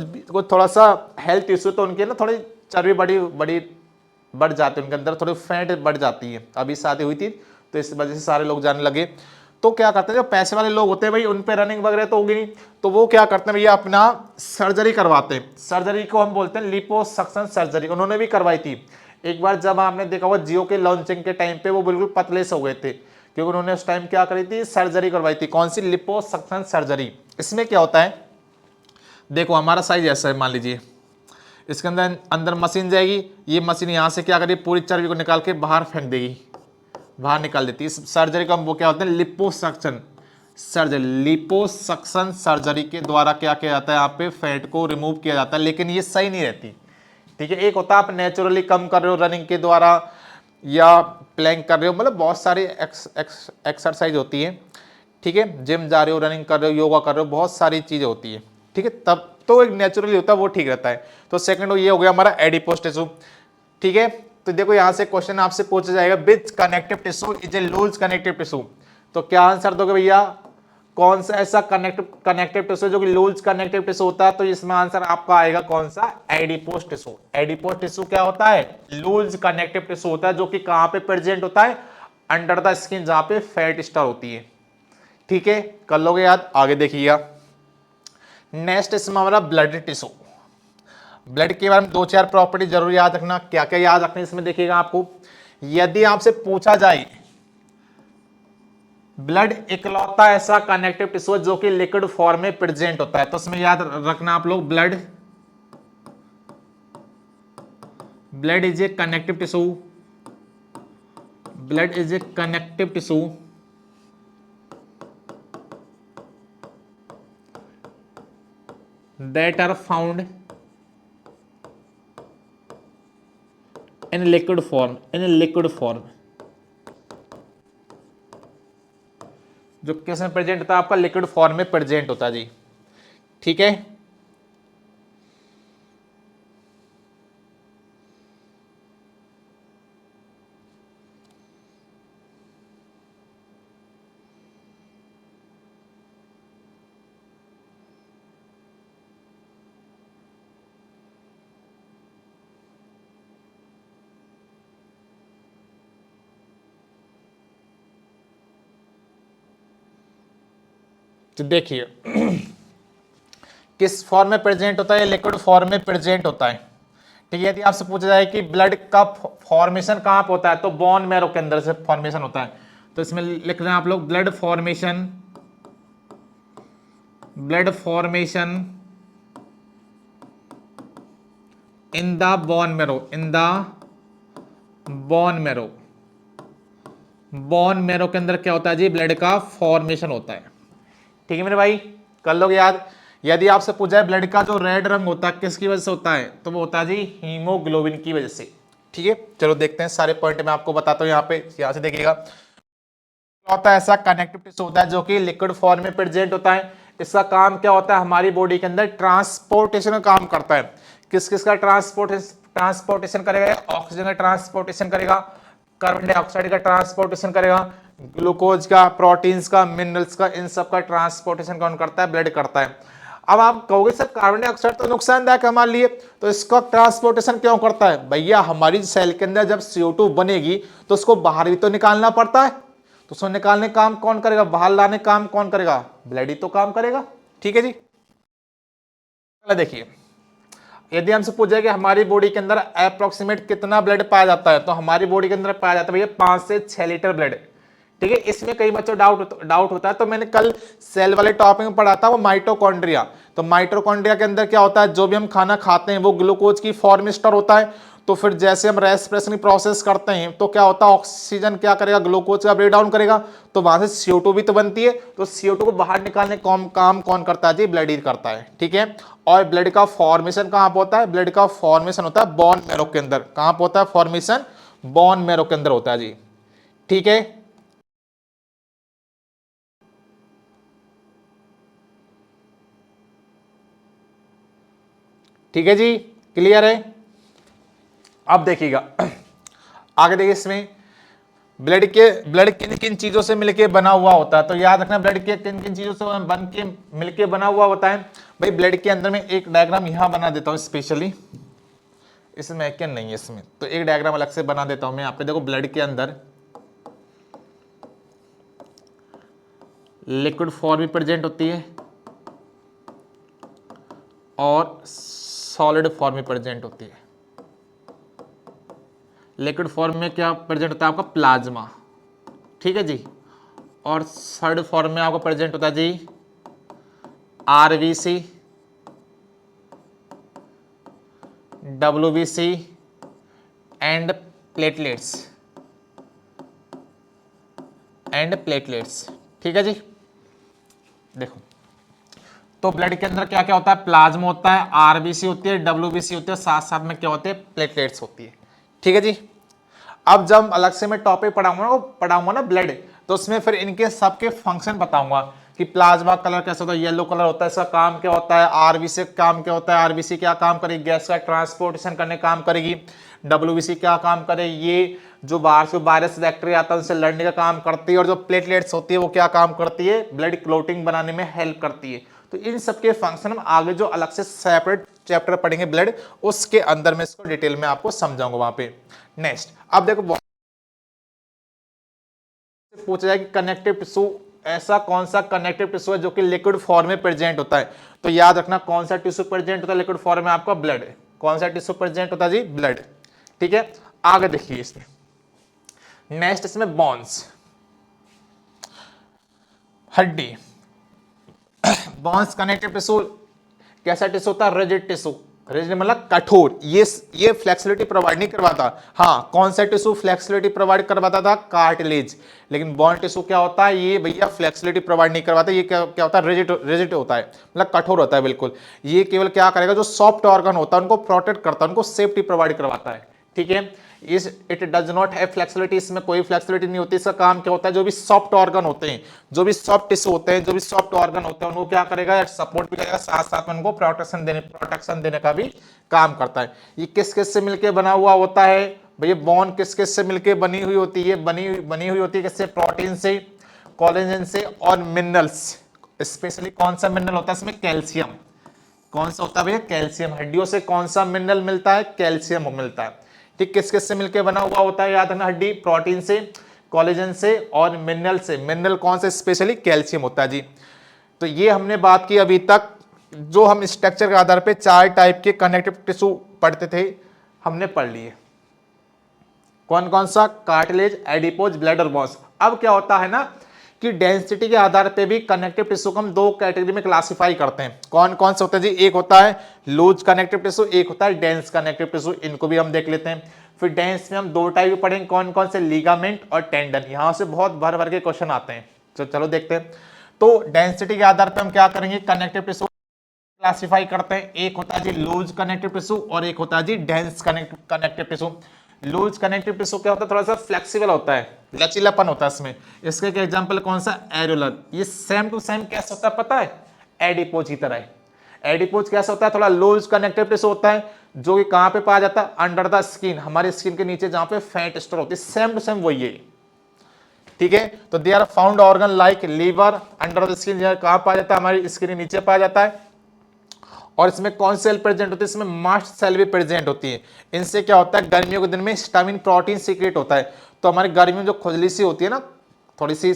थोड़ा सा हेल्थ इश्यू, तो उनके ना थोड़ी चर्बी बढ़ जाती है, उनके अंदर थोड़ी फैट बढ़ जाती है। अभी शादी हुई थी तो इस वजह से सारे लोग जानने लगे। तो क्या करते हैं, जो पैसे वाले लोग होते हैं भाई, उन पे रनिंग वगैरह तो होगी नहीं, तो वो क्या करते हैं भैया, अपना सर्जरी करवाते हैं। सर्जरी को हम बोलते हैं लिपोसक्शन सर्जरी। उन्होंने भी करवाई थी एक बार, जब आपने देखा हुआ जियो के लॉन्चिंग के टाइम पे वो बिल्कुल पतले से हो गए थे, क्योंकि उन्होंने उस टाइम क्या करी थी? सर्जरी करवाई थी। कौन सी? Liposuction surgery. इसमें क्या होता है, देखो हमारा साइज ऐसा है, मान लीजिए इसके अंदर मशीन जाएगी, ये मशीन यहाँ से क्या करेगी? पूरी चर्बी को निकाल के बाहर फेंक देगी, बाहर निकाल देती है। इस सर्जरी का वो क्या होता है? Liposuction surgery. लिपोसक्शन सर्जरी के द्वारा क्या किया जाता है? यहाँ पे फैट को रिमूव किया जाता है, लेकिन ये सही नहीं रहती। ठीक है, एक होता है आप नेचुरली कम कर रहे हो रनिंग के द्वारा, या प्लैंक कर रहे हो, मतलब बहुत सारी एक्सरसाइज होती है। ठीक है, जिम जा रहे हो, रनिंग कर रहे हो, योगा कर रहे हो, बहुत सारी चीजें होती है। ठीक है, तब तो एक नेचुरली होता है वो ठीक रहता है। तो सेकंड ये हो गया हमारा एडिपोज टिश्यू। ठीक है, तो देखो यहां से क्वेश्चन आपसे पूछा जाएगा which connective tissue is a loose connective tissue, तो क्या आंसर दोगे भैया, कौन सा ऐसा कनेक्टिव टिश्यू जो कि लूज कनेक्टिव टिश्यू होता है, तो इसमें आंसर आपका आएगा कौन सा, एडिपोज टिश्यू। एडिपोज टिश्यू क्या होता है, लूज कनेक्टिव टिश्यू होता है, जो कि कहां पे प्रेजेंट होता है, अंडर द स्किन, जहां पे फैट स्टर होती है। ठीक है, कर लोगे याद, आगे देखिएगा। नेक्स्ट इसमें हमारा ब्लड टिश्यू। ब्लड के बारे में 2-4 प्रॉपर्टी जरूर याद रखना। क्या क्या याद रखना इसमें देखिएगा आपको, यदि आपसे पूछा जाए ब्लड इकलौता ऐसा कनेक्टिव टिश्यू जो कि लिक्विड फॉर्म में प्रेजेंट होता है, तो इसमें याद रखना आप लोग, blood is a connective tissue, blood is a connective tissue that are found in liquid form, जो किस में प्रेजेंट होता है, आपका लिक्विड फॉर्म में प्रेजेंट होता है जी। ठीक है, तो देखिए किस फॉर्म में प्रेजेंट होता है, लिक्विड फॉर्म में प्रेजेंट होता है। ठीक है, यदि आपसे पूछा जाए कि ब्लड का फॉर्मेशन कहां पर होता है, तो बोन मैरो के अंदर से फॉर्मेशन होता है, तो इसमें लिख रहे हैं आप लोग blood formation in the bone marrow, bone marrow के अंदर क्या होता है जी, ब्लड का फॉर्मेशन होता है। ठीक है मेरे भाई, कर लोगे याद। यदि आपसे पूछा है ब्लड का जो रेड रंग होता है किसकी वजह से होता है, तो वो होता है जी हीमोग्लोबिन की वजह से। ठीक है, चलो देखते हैं, सारे पॉइंट मैं आपको बताता हूँ। यहाँ से देखिएगा, होता है ऐसा कनेक्टिव टिश्यू होता है जो कि लिक्विड फॉर्म में प्रेजेंट होता है। इसका काम क्या होता है, हमारी बॉडी के अंदर ट्रांसपोर्टेशन का काम करता है। किस किस का ट्रांसपोर्टेशन करेगा, ऑक्सीजन का ट्रांसपोर्टेशन करेगा, कार्बन डाइऑक्साइड का ट्रांसपोर्टेशन करेगा, ग्लूकोज का, प्रोटीन्स का, मिनरल्स का, इन सब का ट्रांसपोर्टेशन कौन करता है, ब्लड करता है। अब आप कहोगे सर कार्बन डाइऑक्साइड तो नुकसानदायक है हमारे लिए, तो इसका ट्रांसपोर्टेशन क्यों करता है, भैया हमारी सेल के अंदर जब CO2 बनेगी तो उसको बाहर भी तो निकालना पड़ता है, तो उसको निकालने का काम कौन करेगा, बाहर लाने का काम कौन करेगा, ब्लड ही तो काम करेगा। ठीक है जी, देखिए यदि हमसे पूछा कि हमारी बॉडी के अंदर अप्रोक्सीमेट कितना ब्लड पाया जाता है, तो हमारी बॉडी के अंदर पाया जाता है भैया 5 से 6 लीटर ब्लड। ठीक है, इसमें कई बच्चों डाउट होता है, तो मैंने कल सेल वाले टॉपिक में पढ़ा था वो माइटोकॉन्ड्रिया। तो माइटोकॉन्ड्रिया के अंदर क्या होता है, जो भी हम खाना खाते हैं वो ग्लूकोज की फॉर्म में स्टोर होता है। तो फिर जैसे हम रेस्पिरेशन प्रोसेस करते हैं तो क्या होता है, ऑक्सीजन क्या करेगा, ग्लूकोज का ब्रेक डाउन करेगा, तो वहां से CO2 भी तो बनती है, तो CO2 को बाहर निकालने का काम कौन करता है जी, ब्लड ही करता है। ठीक है, और ब्लड का फॉर्मेशन कहां पर होता है, ब्लड का फॉर्मेशन होता है बोन मैरो के अंदर। कहां पर होता है फॉर्मेशन, बोन मैरो के अंदर होता है जी। ठीक है, ठीक है जी, क्लियर है। अब देखिएगा आगे देखिए, इसमें ब्लड किन किन चीजों से मिलके बना हुआ होता है, तो याद रखना ब्लड के किन किन चीजों से बन के मिलके बना हुआ होता है। भाई ब्लड के अंदर में एक डायग्राम यहां बना देता हूं स्पेशली, इसमें क्या नहीं है इसमें, तो एक डायग्राम अलग से बना देता हूं मैं। यहाँ पे देखो ब्लड के अंदर लिक्विड फॉर्म भी प्रेजेंट होती है और सॉलिड फॉर्म में प्रेजेंट होती है। लिक्विड फॉर्म में क्या प्रेजेंट होता है आपका, प्लाज्मा। ठीक है जी, और सॉलिड फॉर्म में आपका प्रेजेंट होता है जी RBC, WBC एंड प्लेटलेट्स। ठीक है जी, देखो तो ब्लड के अंदर क्या क्या होता है, प्लाज्मा होता है, RBC होती है, WBC होती है, साथ साथ में क्या होते हैं, प्लेटलेट्स होती है। ठीक है जी, अब जब अलग से मैं टॉपिक पढ़ाऊंगा ना ब्लड, तो उसमें फिर इनके सबके फंक्शन बताऊंगा कि प्लाज्मा कलर कैसा होता है, येलो कलर होता है, इसका काम क्या होता है, आरबीसी का काम क्या होता है, आरबीसी क्या काम करेगी, गैस का ट्रांसपोर्टेशन करने काम करेगी, डब्ल्यूबीसी क्या काम करे, ये जो बाहर से वायरस बैक्टीरिया आता है उनसे लड़ने का काम करती है, और जो प्लेटलेट्स होती है वो क्या काम करती है, ब्लड क्लोटिंग बनाने में हेल्प करती है। तो इन सबके फंक्शन हम आगे जो अलग से सेपरेट चैप्टर पढ़ेंगे ब्लड, उसके अंदर में इसको डिटेल में आपको समझाऊंगा वहां पे। नेक्स्ट, अब देखो पूछा जाए कि कनेक्टिव टिश्यू, ऐसा कौन सा कनेक्टिव टिश्यू है जो कि लिक्विड फॉर्म में प्रेजेंट होता है, तो याद रखना कौन सा टिश्यू प्रेजेंट होता है लिक्विड फॉर्म में, आपका ब्लड। कौन सा टिश्यू प्रेजेंट होता है जी, ब्लड। ठीक है, आगे देखिए इसमें नेक्स्ट, इसमें बोन्स, हड्डी। बोन्स कनेक्टिव टिश्यू कैसा टिश्यू होता है, रिजिड टिश्यू। रिजिड मतलब कठोर, ये फ्लेक्सिबिलिटी प्रोवाइड नहीं करवाता। हाँ, कौन सा टिश्यू फ्लेक्सिबिलिटी प्रोवाइड करवाता था, कार्टिलेज। लेकिन बोन टिश्यू क्या होता है, ये भैया फ्लेक्सिबिलिटी प्रोवाइड नहीं करवाता, ये क्या होता है, रिजिड होता है, मतलब कठोर होता है बिल्कुल। ये केवल क्या करेगा, जो सॉफ्ट ऑर्गन होता है उनको प्रोटेक्ट करता है, उनको सेफ्टी प्रोवाइड करवाता है। ठीक है, it does not have flexibility, इसमें कोई फ्लेक्सिबिलिटी नहीं होती। इसका काम क्या होता है, जो भी सॉफ्ट ऑर्गन होते हैं, जो भी सॉफ्ट टिश्यू होते हैं, जो भी सॉफ्ट ऑर्गन होते हैं, उनको क्या करेगा, सपोर्ट भी करेगा, साथ साथ में उनको प्रोटेक्शन देने का भी काम करता है। ये किस किस से मिलकर बना हुआ होता है भैया, बोन किस किस से मिलकर बनी हुई होती है, बनी हुई होती है किससे, प्रोटीन से, कोलेजन से और मिनरल्स। स्पेशली कौन सा मिनरल होता है इसमें, कैल्शियम। कौन सा होता है भैया, कैल्शियम। हड्डियों से कौन सा मिनरल मिलता है, कैल्शियम मिलता है। ठीक, किस किस से मिलकर बना हुआ होता है, याद रखना, हड्डी प्रोटीन से, कोलेजन से और मिनरल से। मिनरल कौन से, स्पेशली कैल्शियम होता है जी। तो ये हमने बात की अभी तक, जो हम स्ट्रक्चर के आधार पे 4 टाइप के कनेक्टिव टिश्यू पढ़ते थे, हमने पढ़ लिए। कौन कौन सा, कार्टिलेज, एडिपोज, ब्लड और बोन्स। अब क्या होता है ना कि डेंसिटी के आधार पे भी कनेक्टिव टिश्यू को हम 2 कैटेगरी में क्लासिफाई करते हैं। कौन कौन से होते हैं जी, एक होता है लूज कनेक्टिव टिश्यू, एक होता है डेंस कनेक्टिव टिश्यू। इनको भी हम देख लेते हैं। फिर डेंस में हम 2 टाइप पढ़ेंगे, कौन कौन से, लिगामेंट और टेंडन। यहां से बहुत भर भर के क्वेश्चन आते हैं, तो चलो देखते हैं। तो डेंसिटी के आधार पर हम क्या करेंगे, कनेक्टिव टिश्यू क्लासिफाई करते हैं। एक होता है जी लूज कनेक्टिव टिश्यू और एक होता है जी dense connective tissue. Loose connective tissue क्या होता है, थोड़ा सा फ्लेक्सिबल होता है, लचीलापन होता है इसमें। इसके एक एग्जांपल कौन सा, एरोलर। ये सेम टू सेम कैसा होता है पता है, एडिपोज की तरह है। एडिपोज कैसा होता है, थोड़ा लूज कनेक्टिव टिश्यू होता है, जो कि कहां पे पाया जाता है, अंडर द स्किन, हमारी स्किन के नीचे जहां पे फैट स्टोर होती है। सेम टू सेम वही है। ठीक है, तो they are found organ like liver under the skin, कहां पाया जाता है, हमारी स्किन के नीचे पाया जाता है। और इसमें कौन सेल प्रेजेंट होती है, इसमें मास्ट सेल भी प्रेजेंट होती है। इनसे क्या होता है, गर्मियों के दिन में स्टामिन प्रोटीन सीक्रेट होता है। तो हमारी गर्मी में जो खुजली सी होती है ना, थोड़ी सी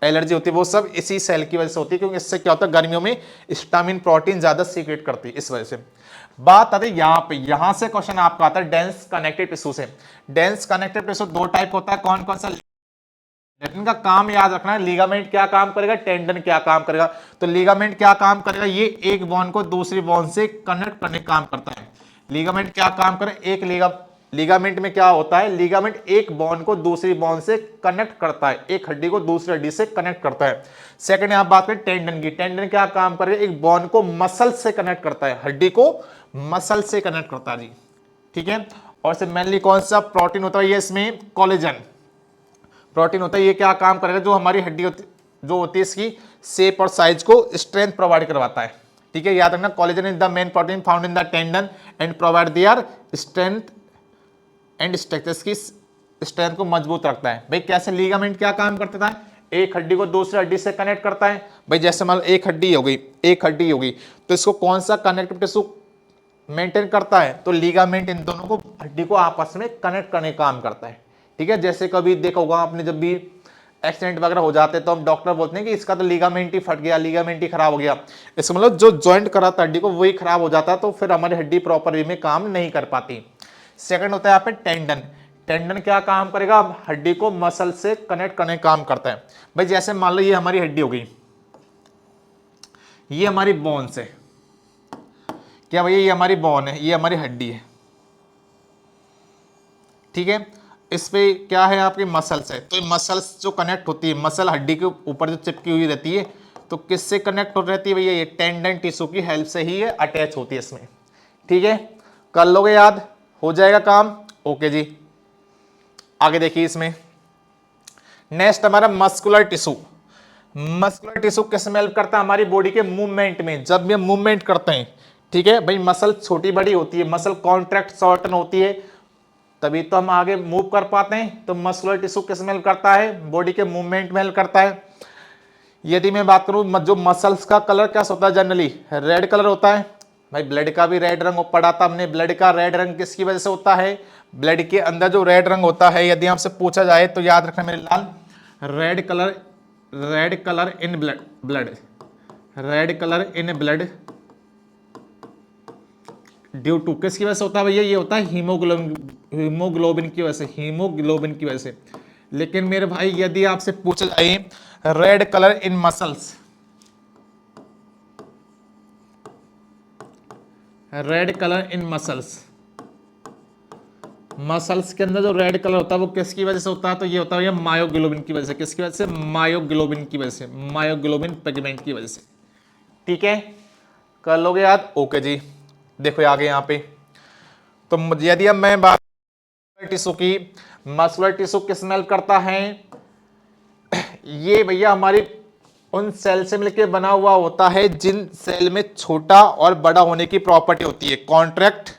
एलर्जी होती है, वो सब इसी सेल की वजह से होती है, क्योंकि इससे क्या होता है, गर्मियों में स्टामिन प्रोटीन ज्यादा सीक्रेट करती है, इस वजह से। बात आती है यहाँ पे, यहां से क्वेश्चन आपका आता है डेंस कनेक्टिव टिश्यू से। डेंस कनेक्टिव टिश्यू 2 टाइप होता है, कौन कौन सा, इनका काम याद रखना है, लिगामेंट क्या काम करेगा, टेंडन क्या काम करेगा। तो लिगामेंट क्या काम करेगा, ये एक बोन को दूसरी बोन से कनेक्ट करने का काम करता है। लिगामेंट क्या काम करे, एक लिगामेंट में क्या होता है, लिगामेंट एक बोन को दूसरी बोन से कनेक्ट करता है, एक हड्डी को दूसरी हड्डी से कनेक्ट करता है। सेकंड यहां बात करें टेंडन की, टेंडन क्या काम करेगा, एक बोन को मसल से कनेक्ट करता है, हड्डी को मसल से कनेक्ट करता है जी। ठीक है, और से मेनली कौन सा प्रोटीन होता है, ये इसमें कोलेजन प्रोटीन होता है। ये क्या काम करेगा, जो हमारी हड्डी जो होती है इसकी शेप और साइज को स्ट्रेंथ प्रोवाइड करवाता है। ठीक है, याद रखना, collagen is the main protein found in the tendon and provide their strength and structures की स्ट्रेंथ को मजबूत रखता है। भाई कैसे, लिगामेंट क्या काम करता है, एक हड्डी को दूसरी हड्डी से कनेक्ट करता है। भाई जैसे मान लो एक हड्डी हो गई, तो इसको कौन सा कनेक्टिव टिश्यू मेंटेन करता है, तो लिगामेंट इन दोनों को हड्डी को आपस में कनेक्ट करने का काम करता है। ठीक है, जैसे कभी देखा होगा आपने, जब भी एक्सीडेंट वगैरह हो जाते हैं तो हम डॉक्टर बोलते हैं कि इसका तो लिगामेंट ही फट गया, लिगामेंट ही खराब हो गया। इसका मतलब जो जॉइंट कराता हड्डी को वही खराब हो जाता है, तो फिर हमारी हड्डी प्रॉपर वे में काम नहीं कर पाती। सेकंड होता है यहाँ पे टेंडन। टेंडन क्या काम करेगा, हड्डी को मसल से कनेक्ट करने का काम करता है। भाई जैसे मान लो ये हमारी हड्डी हो गई, ये हमारी बोन्स है, क्या भैया, ये हमारी बोन है, ये हमारी हड्डी है। ठीक है, इस पे क्या है, आपकी मसल्स है। तो मसल्स जो कनेक्ट होती है, मसल हड्डी के ऊपर जो चिपकी हुई रहती है, तो किससे कनेक्ट हो रहती है भैया, ये टेंडन टिश्यू की हेल्प से ही ये अटैच होती है इसमें। ठीक है, कर लोगे याद, हो जाएगा काम। ओके जी, आगे देखिए इसमें नेक्स्ट हमारा मस्कुलर टिश्यू। मस्कुलर टिश्यू किस में हेल्प करता है? हमारी बॉडी के मूवमेंट में, जब भी हम मूवमेंट करते हैं, ठीक है भाई, मसल छोटी बड़ी होती है, मसल कॉन्ट्रैक्ट शॉर्टन होती है, तभी तो हम आगे मूव कर पाते हैं। तो मस्कुलर टिश्यू किस में हेल्प करता है? बॉडी के मूवमेंट में हेल्प करता है। यदि मैं बात करूं जो मसल्स का कलर कैसा होता है? जनरली रेड कलर होता है भाई, ब्लड का भी रेड रंग पढ़ा था हमने। ब्लड का रेड रंग किसकी वजह से होता है? ब्लड के अंदर जो रेड रंग होता है, यदि आपसे पूछा जाए तो याद रखना मेरे लाल, red colour in blood, red colour in blood due to किसकी वजह से होता है भैया? ये होता है हीमोग्लोबिन की वजह से, हीमोग्लोबिन की वजह से। लेकिन मेरे भाई यदि आपसे पूछा जाए रेड कलर इन मसल्स, रेड कलर इन मसल्स, मसल्स के अंदर जो रेड कलर होता है वो किसकी वजह से होता है? तो ये होता है मायोग्लोबिन की वजह से। किसकी वजह से? मायोग्लोबिन की वजह से, मायोग्लोबिन पिगमेंट की वजह से। ठीक है, कर लोगे याद? ओके जी। देखो आगे यहाँ पे, तो यदि अब मैं बात टिश्यू की, मस्कुलर टिश्यू किस में हेल्प करता है? ये भैया हमारी उन सेल से मिलकर बना हुआ होता है जिन सेल में छोटा और बड़ा होने की प्रॉपर्टी होती है, कॉन्ट्रैक्ट,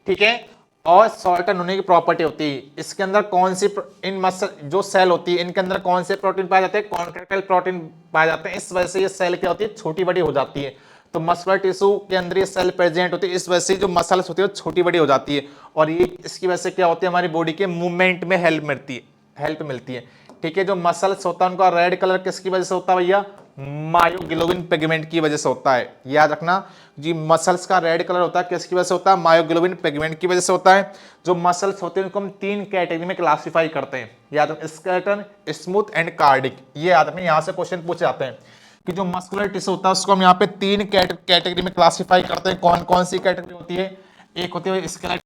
ठीक है, और शॉर्टन होने की प्रॉपर्टी होती है। इसके अंदर कौन सी, इन मसल जो सेल होती है इनके अंदर कौन से प्रोटीन पाए जाते हैं? कॉन्ट्रैक्टाइल प्रोटीन पाए जाते हैं। इस वजह से ये सेल क्या होती है? छोटी बड़ी हो जाती है। तो मस्कुलर टिश्यू के अंदर ये सेल प्रेजेंट होती है, इस वजह से जो मसल्स होती है वो छोटी बड़ी हो जाती है, और ये इसकी वजह से क्या होती है? हमारी बॉडी के मूवमेंट में हेल्प मिलती है। ठीक है, जो मसल्स होता है उनका रेड कलर किसकी वजह से होता है भैया? मायोग्लोबिन पिगमेंट की वजह से होता है। याद रखना जी, मसल्स का रेड कलर होता है किसकी वजह से होता है? मायोग्लोबिन पिगमेंट की वजह से होता है। जो मसल्स होते हैं उनको हम 3 कैटेगरी में क्लासिफाई करते हैं, याद रखना, स्केलेटन, स्मूथ एंड कार्डिक। ये याद रखना, यहाँ से क्वेश्चन पूछे जाते हैं कि जो मस्कुलर टिश्यू होता है उसको हम यहाँ पे 3 कैटेगरी में क्लासिफाई करते हैं। कौन कौन सी कैटेगरी होती है? एक होती है स्केलेटन,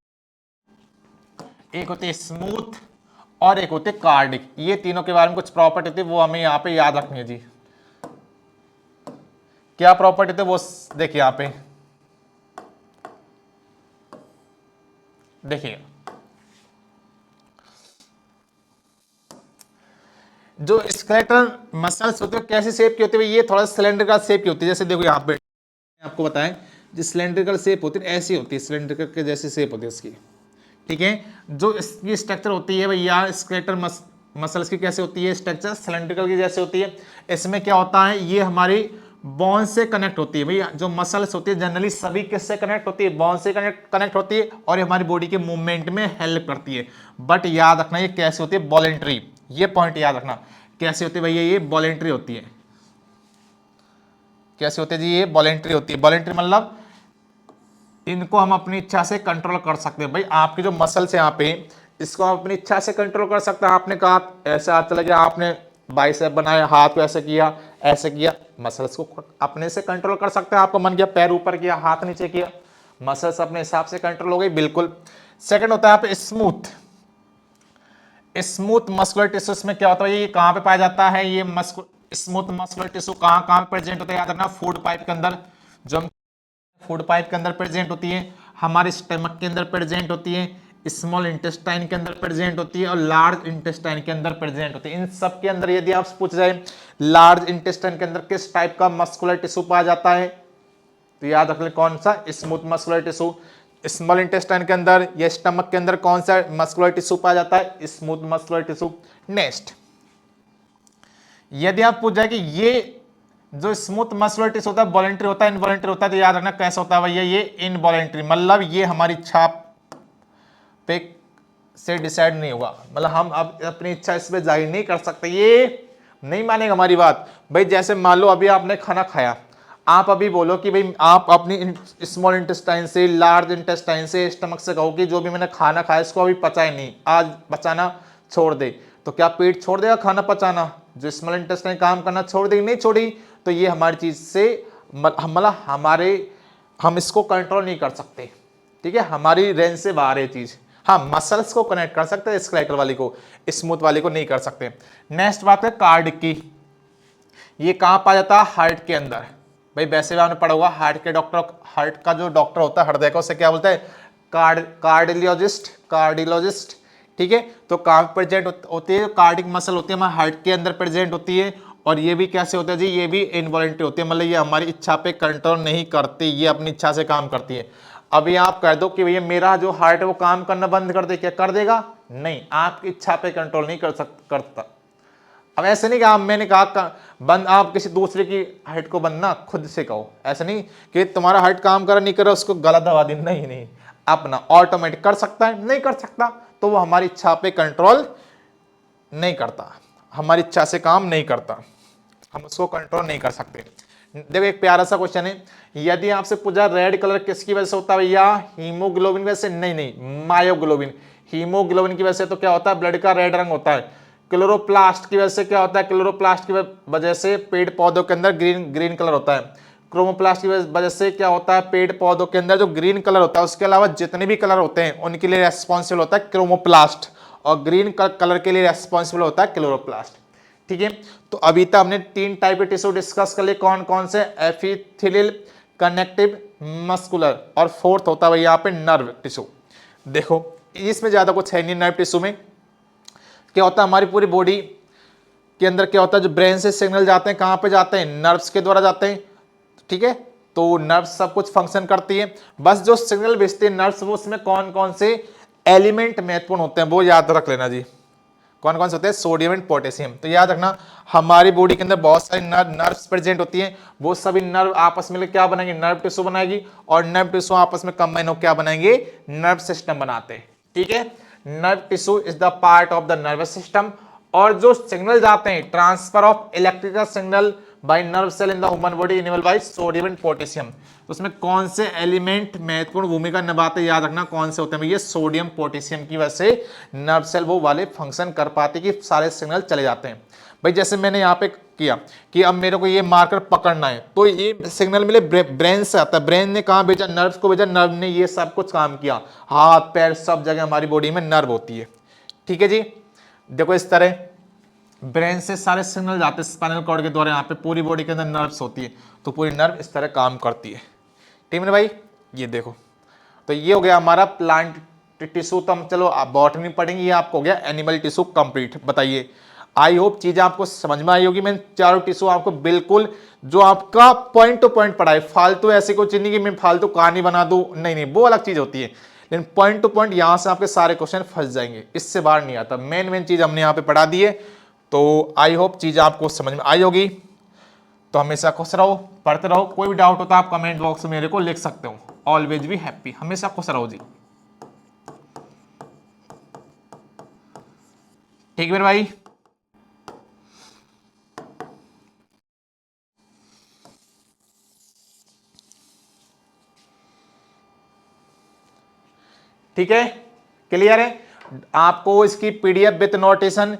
एक होती है स्मूथ, और एक होते कार्डिक। ये तीनों के बारे में कुछ प्रॉपर्टी होती है, वो हमें यहाँ पे याद रखनी है जी। क्या प्रॉपर्टी थे वो देखिए यहाँ पे, देखिए जो स्केलेटल मसल्स होते हैं कैसी शेप की होती है? ये थोड़ा सिलेंड्रिकल शेप की होती है। जैसे देखो यहाँ पे आपको बताएं, जो सिलेंड्रिकल शेप होती है ऐसी होती है, सिलेंड्रिकल के जैसी शेप होती है इसकी। ठीक है, जो इसकी स्ट्रक्चर होती है भैया स्केलेटल मसल्स की कैसे होती है? स्ट्रक्चर सिलेंड्रिकल की जैसे होती है। इसमें क्या होता है? ये हमारी बॉन से कनेक्ट होती है भैया। जो मसल्स होती है जनरली सभी किससे कनेक्ट होती है? बॉन से कनेक्ट होती है, और ये हमारी बॉडी के मूवमेंट में हेल्प करती है। बट याद रखना ये कैसे होती है? वॉलेंट्री। ये पॉइंट याद रखना, कैसे होती है भैया? ये वॉलेंट्री होती है। कैसे होती है जी? ये वॉलेंट्री होती है। वॉलेंट्री मतलब इनको हम अपनी इच्छा से कंट्रोल कर सकते हैं। भाई आपके जो मसल्स है यहाँ पे, इसको हम अपनी इच्छा से कंट्रोल कर सकते हैं। आपने कहा ऐसे हाथ चला गया, आपने बाइसेप बनाया, हाथ को ऐसे किया, ऐसे किया, मसल्स को अपने से कंट्रोल कर सकते हैं। आपको मन किया पैर ऊपर किया, हाथ नीचे किया, मसल्स अपने हिसाब से कंट्रोल हो गई, बिल्कुल। सेकंड होता है यहाँ पे स्मूथ। स्मूथ मस्कुलर टिश्यू में क्या होता है? ये कहाँ पे पाया जाता है? ये स्मूथ मस्कुलर टिश्यू कहाँ प्रेजेंट होता है? याद रखना, फूड पाइप के अंदर, जो हम फूड पाइप के अंदर प्रेजेंट होती है, हमारे स्टमक के अंदर प्रेजेंट होती है, स्मॉल इंटेस्टाइन के अंदर प्रेजेंट होती है, और लार्ज इंटेस्टाइन के अंदर प्रेजेंट होती है। इन सब के अंदर यदि आपसे पूछ जाए लार्ज इंटेस्टाइन के अंदर किस टाइप का मस्कुलर टिश्यू पाया जाता है, तो याद रख ले कौन सा? Smooth muscular tissue. Small intestine के अंदर या स्टमक के अंदर कौन सा मस्कुलर टिश्यू पाया जाता है? Smooth muscular tissue. नेक्स्ट, यदि आप पूछ जाए कि ये जो स्मूथ मस्कुलर टिश्यू होता है वॉलेंट्री होता है इनवॉलेंट्री होता है, तो याद रखना कैसा होता है भैया? ये इनवॉलेंट्री, मतलब ये हमारी इच्छा पे से डिसाइड नहीं होगा, मतलब हम अब अपनी इच्छा इस पे जाहिर नहीं कर सकते। ये नहीं मानेगा हमारी बात भाई। जैसे मान लो अभी आपने खाना खाया, आप अभी बोलो कि भाई आप अपनी स्मॉल इंटेस्टाइन से, लार्ज इंटेस्टाइन से, स्टमक से कहो कि जो भी मैंने खाना खाया इसको अभी पचा ही नहीं, आज पचाना छोड़ दे, तो क्या पेट छोड़ देगा खाना पचाना? जो स्मॉल इंटेस्टाइन काम करना छोड़ देगी? नहीं छोड़ी। तो ये हमारी चीज से मतलब हम इसको कंट्रोल नहीं कर सकते। ठीक है, हमारी रेंज से बाहर है चीज। हाँ, मसल्स को कनेक्ट कर सकते हैं, स्केलेटल वाली को, स्मूथ वाली को नहीं कर सकते। नेक्स्ट बात है कार्डिक की। ये कहाँ पाया जाता है? हार्ट के अंदर। भाई वैसे भी आपने पढ़ा होगा, हार्ट के डॉक्टर, हार्ट का जो डॉक्टर होता है हृदय का, उसे क्या बोलते हैं? कार्डियोलॉजिस्ट। ठीक है, तो कहाँ प्रेजेंट होती है? कार्डिक मसल होती है हमारे हार्ट के अंदर प्रेजेंट होती है, और ये भी कैसे होता है जी, ये भी इनवॉलेंट्री होती है, मतलब ये हमारी इच्छा पे कंट्रोल नहीं करती, ये अपनी इच्छा से काम करती है। अभी आप कह दो कि भैया मेरा जो हार्ट है वो काम करना बंद कर दे, क्या कर देगा? नहीं, आपकी इच्छा पे कंट्रोल नहीं करता। अब ऐसे नहीं कि आप, मैंने कहा बंद, आप किसी दूसरे की हार्ट को बंद ना खुद से कहो, ऐसा नहीं कि तुम्हारा हार्ट काम कर नहीं कर रहा उसको गला दबा दी, नहीं नहीं, अपना ऑटोमेटिक कर सकता है, नहीं कर सकता तो वो हमारी इच्छा पे कंट्रोल नहीं करता, हमारी इच्छा से काम नहीं करता, हम उसको कंट्रोल नहीं कर सकते। देखो एक प्यारा सा क्वेश्चन है, यदि आपसे पूछा रेड कलर किसकी वजह से होता है भैया? हीमोग्लोबिन की वजह से? नहीं नहीं, मायोग्लोबिन। हीमोग्लोबिन की वजह से तो क्या होता है? ब्लड का रेड रंग होता है। क्लोरोप्लास्ट की वजह से क्या होता है? क्लोरोप्लास्ट की वजह से पेड़ पौधों के अंदर ग्रीन कलर होता है। क्रोमोप्लास्ट की वजह से क्या होता है? पेड़ पौधों के अंदर जो ग्रीन कलर होता है, उसके अलावा जितने भी कलर होते हैं उनके लिए रेस्पॉन्सिबल होता है क्रोमोप्लास्ट, और ग्रीन कलर के लिए रेस्पॉन्सिबल होता है क्लोरोप्लास्ट। ठीक है, तो अभी तक हमने 3 टाइप के टिश्यू डिस्कस कर लिए, कौन कौन से? एपिथेलियल, कनेक्टिव, मस्कुलर, और फोर्थ होता है यहाँ पे नर्व टिश्यू। देखो इसमें ज्यादा कुछ है नहीं। नर्व टिश्यू में क्या होता है? हमारी पूरी बॉडी के अंदर क्या होता है? जो ब्रेन से सिग्नल जाते हैं, कहाँ पे जाते हैं? नर्व्स के द्वारा जाते हैं। ठीक है, तो नर्व्स सब कुछ फंक्शन करती है, बस जो सिग्नल भेजते हैं नर्व्स, वो उसमें कौन कौन से एलिमेंट महत्वपूर्ण होते हैं वो याद रख लेना जी। कौन कौन से होते हैं? Sodium and potassium. तो याद रखना, हमारी बॉडी के अंदर बहुत सारी नर्व्स प्रेजेंट होती हैं, वो सभी नर्व आपस में क्या बनाएंगे? नर्व टिश्यू बनाएगी, और नर्व टिश्यू आपस में कंबाइन होकर क्या बनाएंगे? नर्व सिस्टम बनाते हैं। ठीक है, nerve tissue is the part of the nervous system, और जो सिग्नल जाते हैं, transfer of electrical signal by nerve cell in the human body enabled by sodium and potassium. तो उसमें कौन से एलिमेंट महत्वपूर्ण भूमिका निभाते हैं? याद रखना कौन से होते हैं भैया? सोडियम पोटेशियम की वजह से नर्व सेल वो वाले फंक्शन कर पाते कि सारे सिग्नल चले जाते हैं। भाई जैसे मैंने यहाँ पे किया कि अब मेरे को ये मार्कर पकड़ना है, तो ये सिग्नल मिले ब्रेन से आता है, ब्रेन ने कहाँ भेजा? नर्व को भेजा, नर्व ने ये सब कुछ काम किया, हाथ पैर सब जगह हमारी बॉडी में नर्व होती है। ठीक है जी, देखो इस तरह ब्रेन से सारे सिग्नल जाते हैं स्पाइनल कॉर्ड के द्वारा, यहाँ पे पूरी बॉडी के अंदर नर्व्स होती है, तो पूरी नर्व इस तरह काम करती है। ठीक है ना भाई, ये देखो, तो ये हो गया हमारा प्लांट टिश्यू। तो हम चलो बॉटनी पढ़ेंगे, ये आपको हो गया एनिमल टिश्यू कंप्लीट। बताइए, आई होप चीजें आपको समझ में आई होगी। मैंने चारों टिश्यू आपको बिल्कुल जो आपका पॉइंट टू पॉइंट पढ़ाई, फालतू ऐसी कोई चीज नहीं कि मैं फालतू कहानी बना दूं, नहीं नहीं, वो अलग चीज होती है, लेकिन पॉइंट टू पॉइंट यहां से आपके सारे क्वेश्चन फंस जाएंगे, इससे बाहर नहीं आता। मेन चीज हमने यहाँ पे पढ़ा दी है, तो आई होप चीज़ आपको समझ में आई होगी। तो हमेशा खुश रहो, पढ़ते रहो, कोई भी डाउट होता है आप कमेंट बॉक्स में मेरे को लिख सकते हो। ऑलवेज बी हैप्पी, हमेशा खुश रहो जी। ठीक है मेरे भाई, ठीक है, क्लियर है? आपको इसकी PDF with notation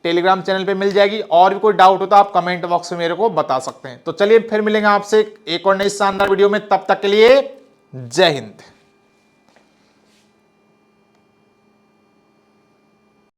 Telegram channel पे मिल जाएगी, और भी कोई डाउट हो तो आप कमेंट बॉक्स में मेरे को बता सकते हैं। तो चलिए फिर मिलेंगे आपसे एक और नई शानदार वीडियो में, तब तक के लिए जय हिंद।